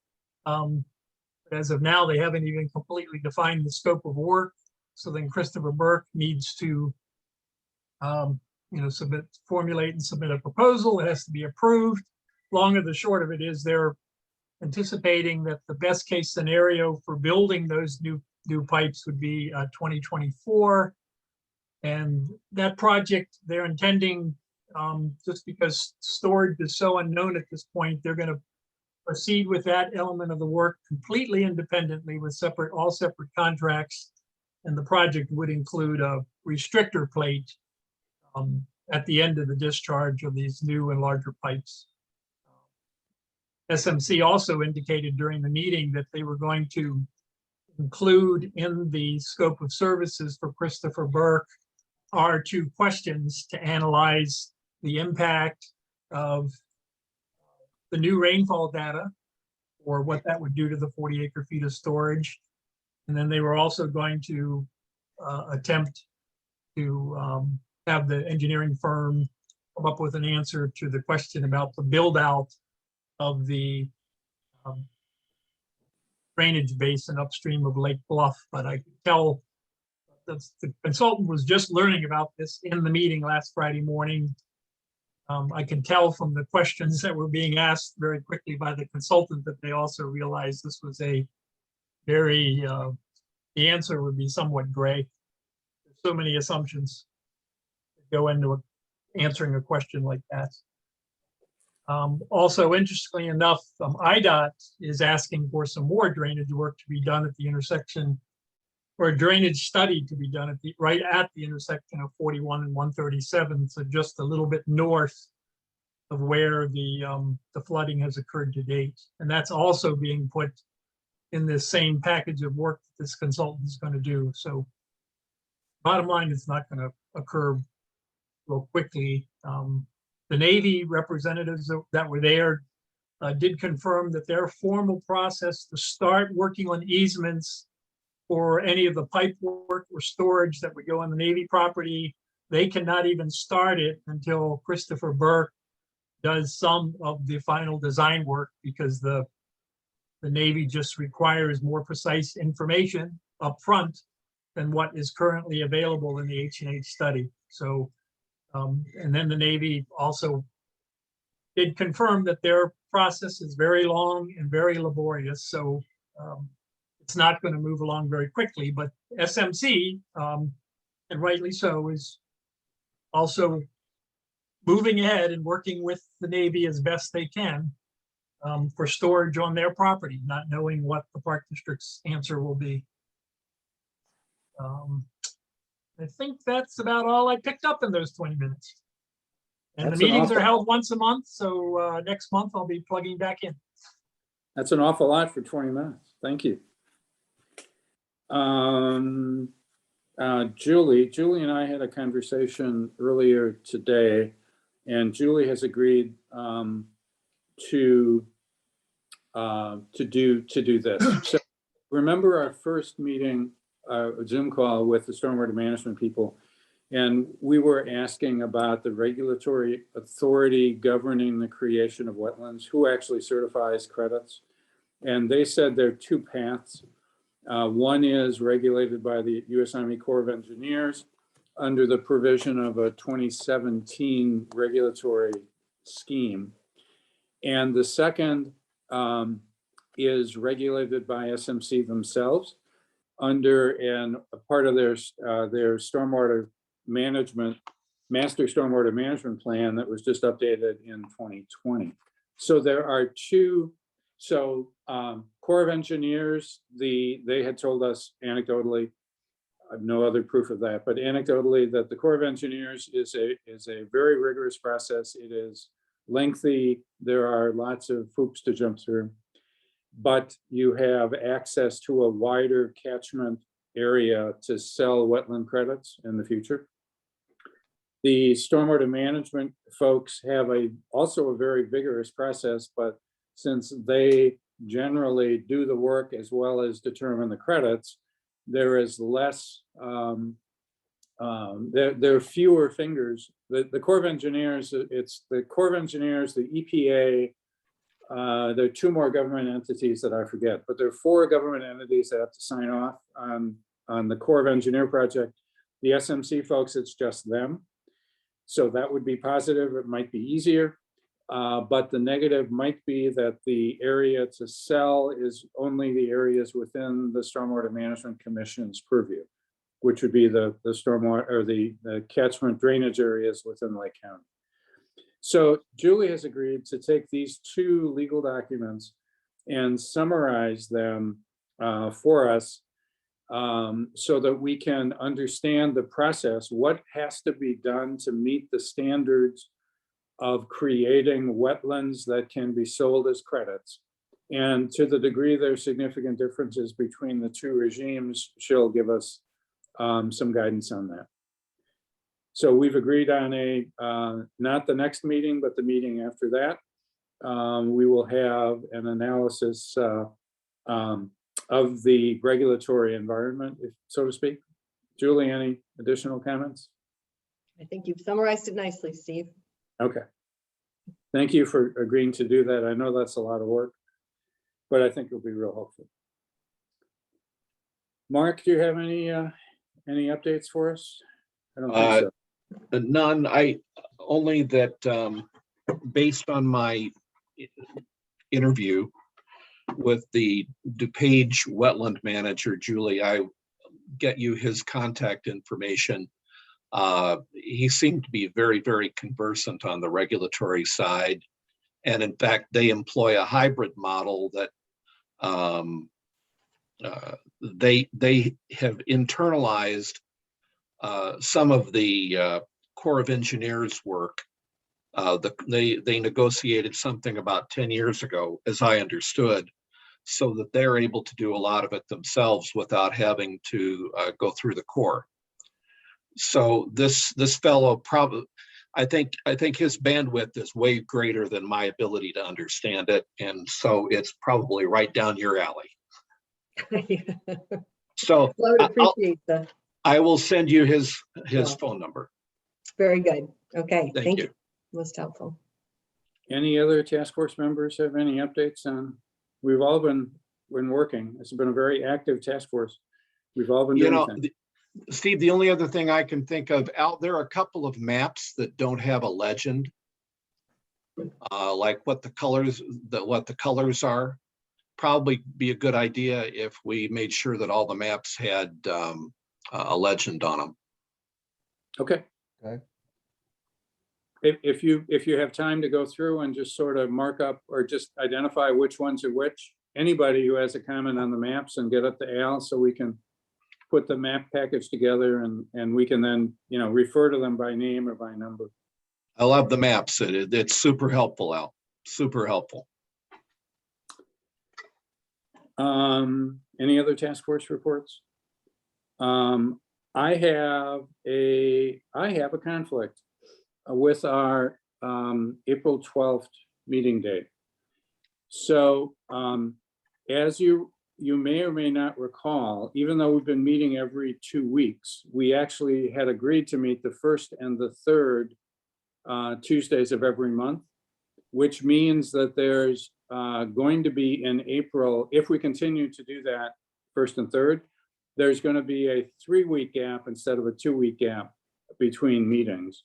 As of now, they haven't even completely defined the scope of work. So then Christopher Burke needs to formulate and submit a proposal. It has to be approved. Long of the short of it is they're anticipating that the best case scenario for building those new pipes would be 2024. And that project, they're intending, just because storage is so unknown at this point, they're going to proceed with that element of the work completely independently with all separate contracts. And the project would include a restrictor plate at the end of the discharge of these new and larger pipes. SMC also indicated during the meeting that they were going to include in the scope of services for Christopher Burke are 2 questions to analyze the impact of the new rainfall data, or what that would do to the 40 acre-feet of storage. And then they were also going to attempt to have the engineering firm come up with an answer to the question about the build out of the drainage basin upstream of Lake Bluff. But I could tell that the consultant was just learning about this in the meeting last Friday morning. I can tell from the questions that were being asked very quickly by the consultant that they also realized this was a very, the answer would be somewhat gray. There's so many assumptions that go into answering a question like that. Also, interestingly enough, IDOT is asking for some more drainage work to be done at the intersection, or a drainage study to be done at the right at the intersection of 41 and 137, so just a little bit north of where the flooding has occurred to date. And that's also being put in this same package of work that this consultant is going to do. So bottom line, it's not going to occur real quickly. The Navy representatives that were there did confirm that their formal process to start working on easements for any of the pipe work or storage that would go on the Navy property, they cannot even start it until Christopher Burke does some of the final design work, because the Navy just requires more precise information up front than what is currently available in the H&H study. So, and then the Navy also did confirm that their process is very long and very laborious. So it's not going to move along very quickly, but SMC, and rightly so, is also moving ahead and working with the Navy as best they can for storage on their property, not knowing what the Park District's answer will be. I think that's about all I picked up in those 20 minutes. And That's the an meetings are awful- held once a month, so next month I'll be plugging back in. That's an awful lot for 20 minutes. Thank you. Julie and I had a conversation earlier today, and Julie has agreed to do this. So remember our first meeting, Zoom call with the stormwater management people, and we were asking about the regulatory authority governing the creation of wetlands, who actually certifies credits. And they said there are 2 paths. One is regulated by the U.S. Army Corps of Engineers under the provision of a 2017 regulatory scheme. And the second is regulated by SMC themselves under a part of their stormwater management, master stormwater management plan that was just updated in 2020. So there are 2. So Corps of Engineers, they had told us anecdotally, I have no other proof of that, but anecdotally that the Corps of Engineers is a very rigorous process. It is lengthy. There are lots of hoops to jump through, but you have access to a wider catchment area to sell wetland credits in the future. The stormwater management folks have also a very vigorous process, but since they generally do the work as well as determine the credits, there is less, there are fewer fingers. The Corps of Engineers, it's the Corps of Engineers, the EPA, there are 2 more government entities that I forget, but there are 4 government entities that have to sign off on the Corps of Engineer project. The SMC folks, it's just them. So that would be positive. It might be easier. But the negative might be that the area to sell is only the areas within the Stormwater Management Commission's purview, which would be the stormwater or the catchment drainage areas within Lake County. So Julie has agreed to take these 2 legal documents and summarize them for us so that we can understand the process, what has to be done to meet the standards of creating wetlands that can be sold as credits. And to the degree there's significant differences between the two regimes, she'll give us some guidance on that. So we've agreed on a, not the next meeting, but the meeting after that. We will have an analysis of the regulatory environment, so to speak. Julie, any additional comments? I think you've summarized it nicely, Steve. Okay. Thank you for agreeing to do that. I know that's a lot of work, but I think it'll be real helpful. Mark, do you have any updates for us? I don't think so. None. Only that based on my interview with the DuPage wetland manager, Julie, I get you his contact information. He seemed to be very, very conversant on the regulatory side. And in fact, they employ a hybrid model that they have internalized some of the Corps of Engineers work. They negotiated something about 10 years ago, as I understood, so that they're able to do a lot of it themselves without having to go through the Corps. So this fellow probably, I think his bandwidth is way greater than my ability to understand it, and so it's probably right down your alley. So I would appreciate that. I will send you his phone number. Very good. Okay, Thank you. Most helpful. Any other task force members have any updates on? We've all been working. It's been a very active task force. We've all been doing things. Steve, the only other thing I can think of out there are a couple of maps that don't have a legend, like what the colors are. Probably be a good idea if we made sure that all the maps had a legend on them. Okay. Okay. If you have time to go through and just sort of mark up or just identify which ones are which, anybody who has a comment on the maps, and get it to Al so we can put the map package together, and we can then, refer to them by name or by number. I love the maps. It's super helpful, Al. Super helpful. Any other task force reports? I have a conflict with our April 12th meeting date. So as you may or may not recall, even though we've been meeting every 2 weeks, we actually had agreed to meet the first and the third Tuesdays of every month, which means that there's going to be in April, if we continue to do that first and third, there's going to be a 3-week gap instead of a 2-week gap between meetings.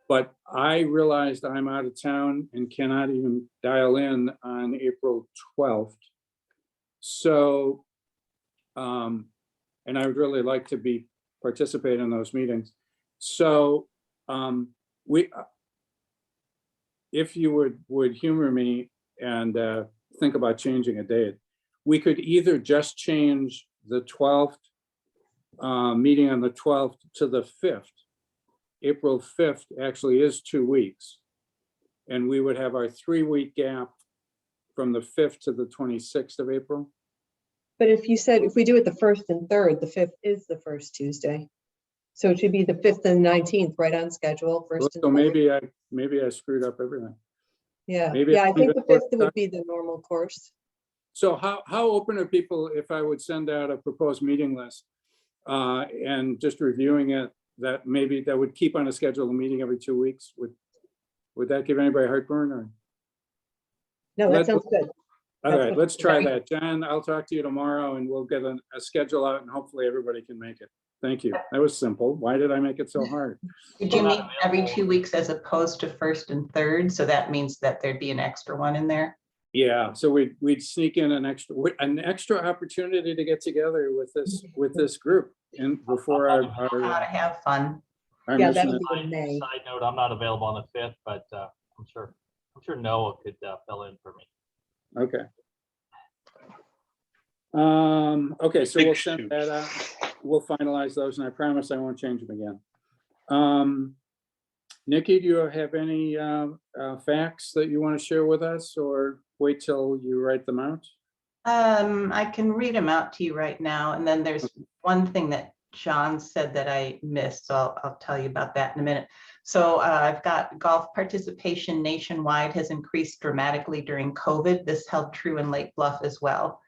But I realized I'm out of town and cannot even dial in on April 12th. So, and I would really like to participate in those meetings. So if you would humor me and think about changing a date, we could either just change the 12th meeting on the 12th to the 5th. April 5th actually is 2 weeks. And we would have our 3-week gap from the 5th to the 26th of April. But if we do it the 1st and 3rd, the 5th is the first Tuesday. So it should be the 5th and 19th, right on schedule. So maybe I screwed up everything. Yeah, maybe I think the 5th would be the normal course. So how open are people if I would send out a proposed meeting list and just reviewing it, that maybe that would keep on a schedule a meeting every 2 weeks? Would that give anybody heartburn? Or no, that sounds good. All right, let's try that. John, I'll talk to you tomorrow and we'll get a schedule out and hopefully everybody can make it. Thank you. That was simple. Why did I make it so hard? Did you meet every 2 weeks as opposed to first and third? So that means that there'd be an extra one in there? Yeah, so we'd sneak in an extra opportunity to get together with this group and before our How to have fun. Yeah, that'll be in May. Side note, I'm not available on the 5th, but I'm sure Noah could fill in for me. Okay. Okay, so we'll Big send shoot. that out. We'll finalize those, and I promise I won't change them again. Nikki, do you have any facts that you want to share with us, or wait till you write them out? I can read them out to you right now, and then there's one thing that John said that I missed, so I'll tell you about that in a minute. So I've got golf participation nationwide has increased dramatically during COVID. This held true in Lake Bluff as well.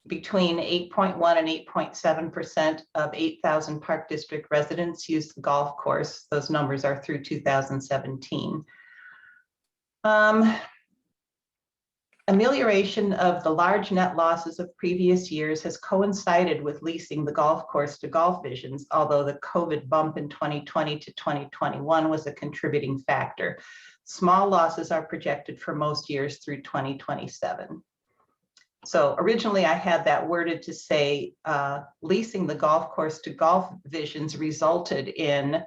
Between 8.1 and 8.7% of 8,000 Park District residents use the golf course. Those numbers are through 2017. Amelioration of the large net losses of previous years has coincided with leasing the golf course to Golf Visions, although the COVID bump in 2020 to 2021 was a contributing factor. Small losses are projected for most years through 2027. So originally I had that worded to say leasing the golf course to Golf Visions resulted in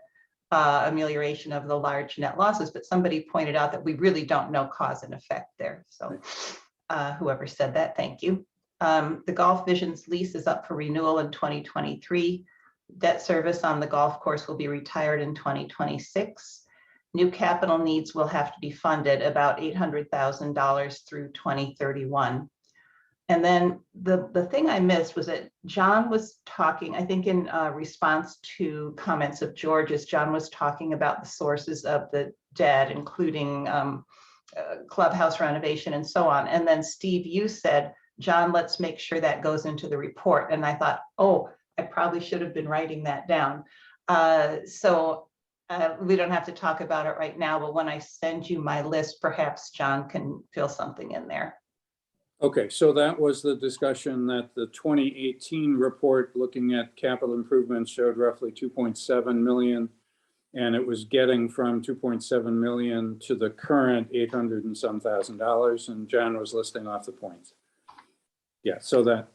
amelioration of the large net losses, but somebody pointed out that we really don't know cause and effect there. So whoever said that, thank you. The Golf Visions lease is up for renewal in 2023. Debt service on the golf course will be retired in 2026. New capital needs will have to be funded about $800,000 through 2031. And then the thing I missed was that John was talking, I think in response to comments of George's, John was talking about the sources of the debt, including clubhouse renovation and so on. And then Steve, you said, John, let's make sure that goes into the report. And I thought, oh, I probably should have been writing that down. So we don't have to talk about it right now, but when I send you my list, perhaps John can fill something in there. Okay, so that was the discussion that the 2018 report looking at capital improvements showed roughly 2.7 million. And it was getting from 2.7 million to the current 800 and some $1,000. And John was listing off the points. Yeah, so that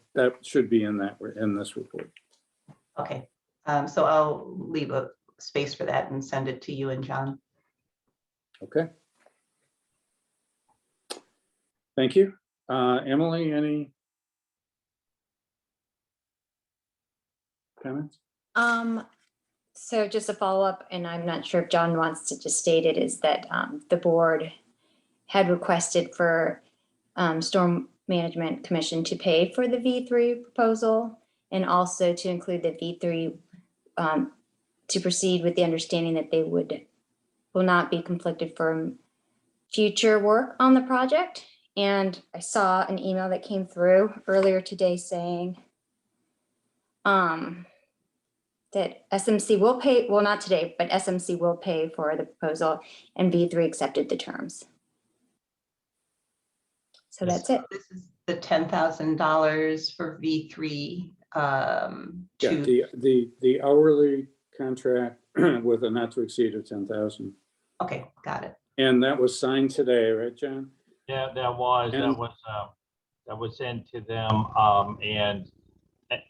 should be in this report. Okay, so I'll leave a space for that and send it to you and John. Okay. Thank you. Emily, any comments? So just a follow up, and I'm not sure if John wants to just state it, is that the board had requested for Storm Management Commission to pay for the V3 proposal, and also to include the V3 to proceed with the understanding that they will not be conflicted from future work on the project. And I saw an email that came through earlier today saying that SMC will pay, well, not today, but SMC will pay for the proposal, and V3 accepted the terms. So that's it. This is the $10,000 for V3. Yeah, the hourly contract with a not to exceed of 10,000. Okay, got it. And that was signed today, right, John? Yeah, that was sent to them, and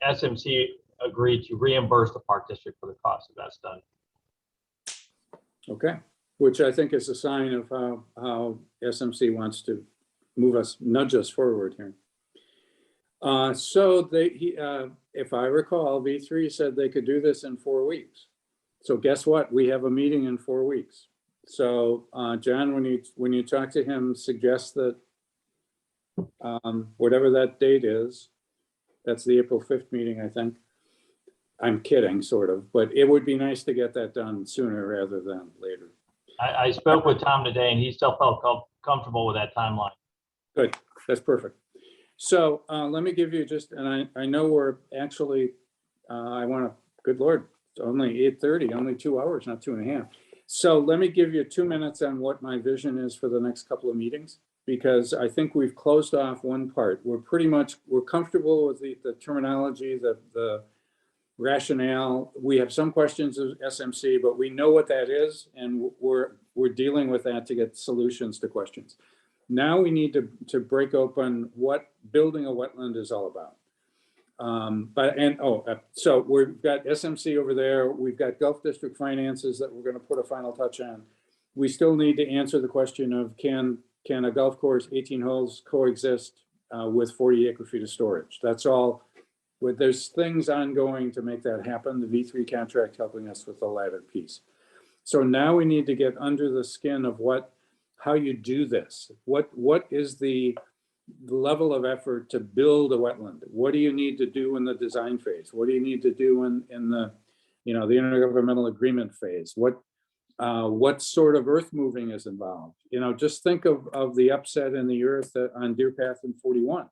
SMC agreed to reimburse the Park District for the cost of that study. Okay, which I think is a sign of how SMC wants to nudge us forward here. So if I recall, V3 said they could do this in 4 weeks. So guess what? We have a meeting in 4 weeks. So John, when you talk to him, suggest that whatever that date is, that's the April 5th meeting, I think. I'm kidding, sort of, but it would be nice to get that done sooner rather than later. I spoke with Tom today, and he still felt comfortable with that timeline. Good, that's perfect. So let me give you just, and I know we're actually, good Lord, it's only 8:30, only 2 hours, not 2.5. So let me give you 2 minutes on what my vision is for the next couple of meetings, because I think we've closed off one part. We're comfortable with the terminology, the rationale. We have some questions of SMC, but we know what that is, and we're dealing with that to get solutions to questions. Now we need to break open what building a wetland is all about. So we've got SMC over there. We've got Gulf District finances that we're going to put a final touch on. We still need to answer the question of can a golf course 18 holes coexist with 40 acre feet of storage. That's all. There's things ongoing to make that happen. The V3 contract helping us with the latter piece. So now we need to get under the skin of how you do this. What is the level of effort to build a wetland? What do you need to do in the design phase? What do you need to do in the, the intergovernmental agreement phase? What sort of earth moving is involved? Just think of the upset in the earth on Deer Path in 41.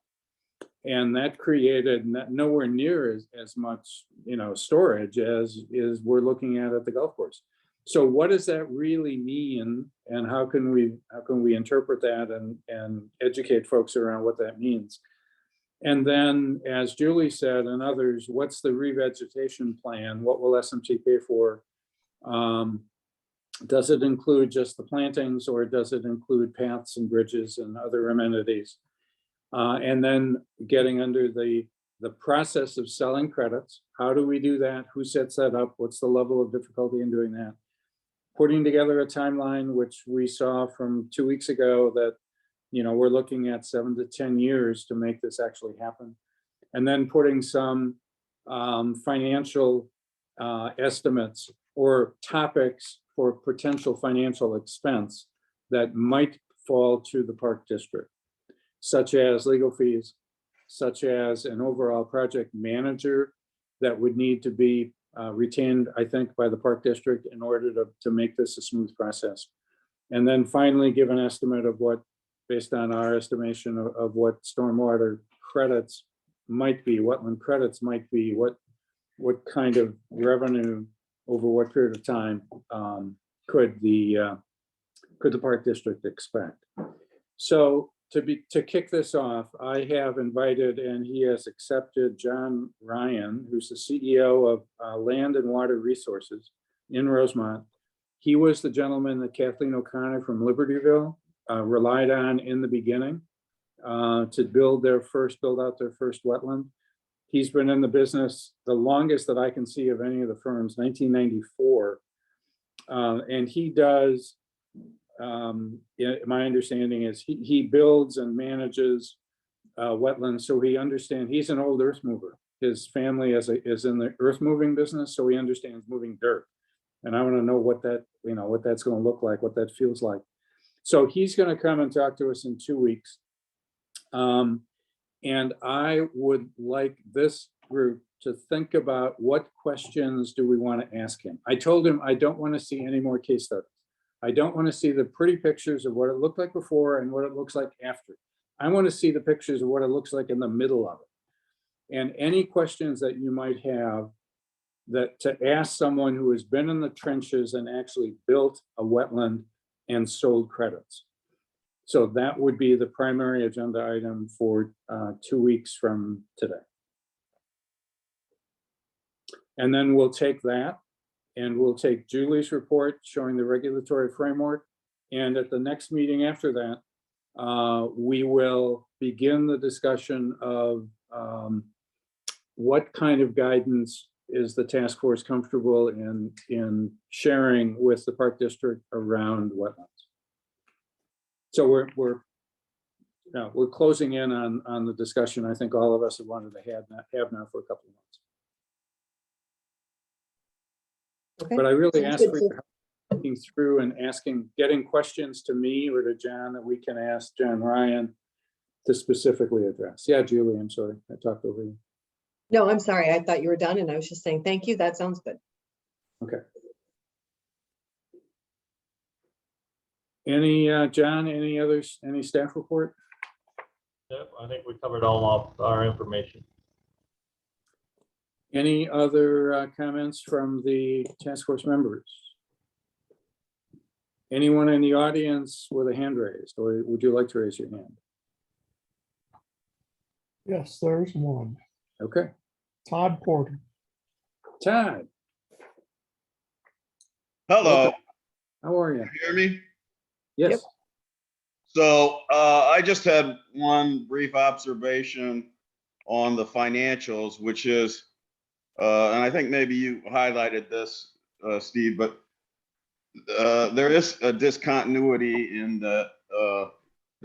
And that created nowhere near as much, storage as we're looking at the golf course. So what does that really mean, and how can we interpret that and educate folks around what that means? And then, as Julie said and others, what's the revegetation plan? What will SMT pay for? Does it include just the plantings, or does it include paths and bridges and other amenities? And then getting under the process of selling credits. How do we do that? Who sets that up? What's the level of difficulty in doing that? Putting together a timeline, which we saw from 2 weeks ago, that we're looking at 7 to 10 years to make this actually happen. And then putting some financial estimates or topics for potential financial expense that might fall to the park district, such as legal fees, such as an overall project manager that would need to be retained, I think, by the park district in order to make this a smooth process. And then finally give an estimate of what, based on our estimation of what stormwater credits might be, wetland credits might be, what kind of revenue over what period of time could the park district expect. So to kick this off, I have invited, and he has accepted, John Ryan, who's the CEO of Land and Water Resources in Rosemont. He was the gentleman that Kathleen O'Connor from Libertyville relied on in the beginning to build out their first wetland. He's been in the business the longest that I can see of any of the firms, 1994. And he does, my understanding is he builds and manages wetlands, so he understands. He's an old earth mover. His family is in the earth moving business, so he understands moving dirt. And I want to know what that's going to look like, what that feels like. So he's going to come and talk to us in 2 weeks. And I would like this group to think about what questions do we want to ask him. I told him I don't want to see any more case studies. I don't want to see the pretty pictures of what it looked like before and what it looks like after. I want to see the pictures of what it looks like in the middle of it. And any questions that you might have that to ask someone who has been in the trenches and actually built a wetland and sold credits. So that would be the primary agenda item for 2 weeks from today. And then we'll take that and we'll take Julie's report showing the regulatory framework. And at the next meeting after that, we will begin the discussion of what kind of guidance is the task force comfortable in sharing with the park district around wetlands. So we're closing in on the discussion I think all of us have wanted to have now for a couple of months. Okay. But I really ask for your help thinking through and getting questions to me or to John that we can ask John Ryan to specifically address. Yeah, Julie, I'm sorry, I talked over you. No, I'm sorry. I thought you were done and I was just saying, thank you. That sounds good. Okay. John, any staff report? Yep, I think we covered all of our information. Any other comments from the task force members? Anyone in the audience with a hand raised, or would you like to raise your hand? Yes, there's one. Okay. Todd Porter. Todd. Hello. Welcome. How are you? Can you hear me? Yes. Yep. So I just had one brief observation on the financials, which is, and I think maybe you highlighted this, Steve, but there is a discontinuity in the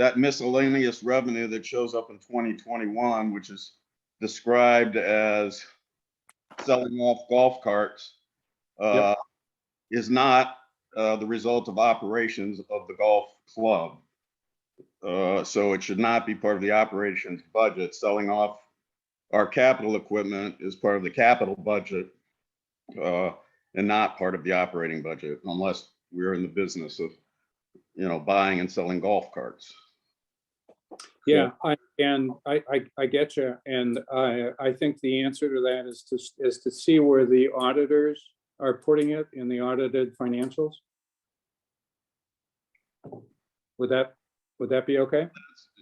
that miscellaneous revenue that shows up in 2021, which is described as selling off golf carts, is not the result of operations of the golf club. So it should not be part of the operations budget. Selling off our capital equipment is part of the capital budget and not part of the operating budget, unless we're in the business of, buying and selling golf carts. Yeah, I get you, and I think the answer to that is to see where the auditors are putting it in the audited financials. Would that be okay?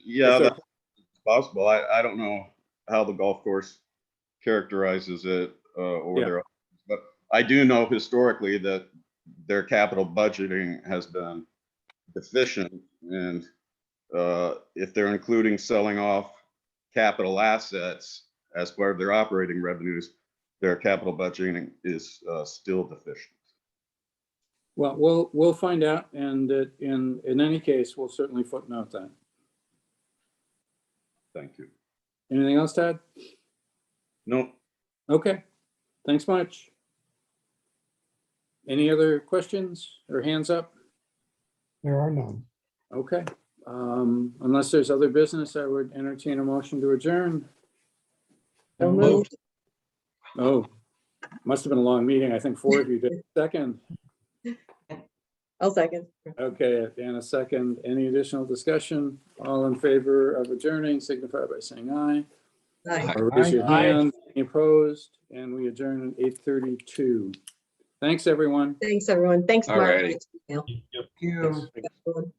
Yeah, that's possible. I don't know how the golf course characterizes it or their, but I do know historically that their capital budgeting has been deficient, and if they're including selling off capital assets as part of their operating revenues, their capital budgeting is still deficient. Well, we'll find out, and in any case, we'll certainly footnote that. Thank you. Anything else, Todd? No. Okay, thanks much. Any other questions or hands up? There are none. Okay, unless there's other business, I would entertain a motion to adjourn. So moved. Oh, must have been a long meeting. I think 4 of you did. Second. I'll second. Okay, and a second. Any additional discussion? All in favor of adjourning, signify by saying aye. Aye. Or raise your Aye. hand. Any opposed? And we adjourn at 8:32. Thanks, everyone. Thanks, everyone. Thanks, All Mark. righty. Thanks, Neil. Thank you. Everyone.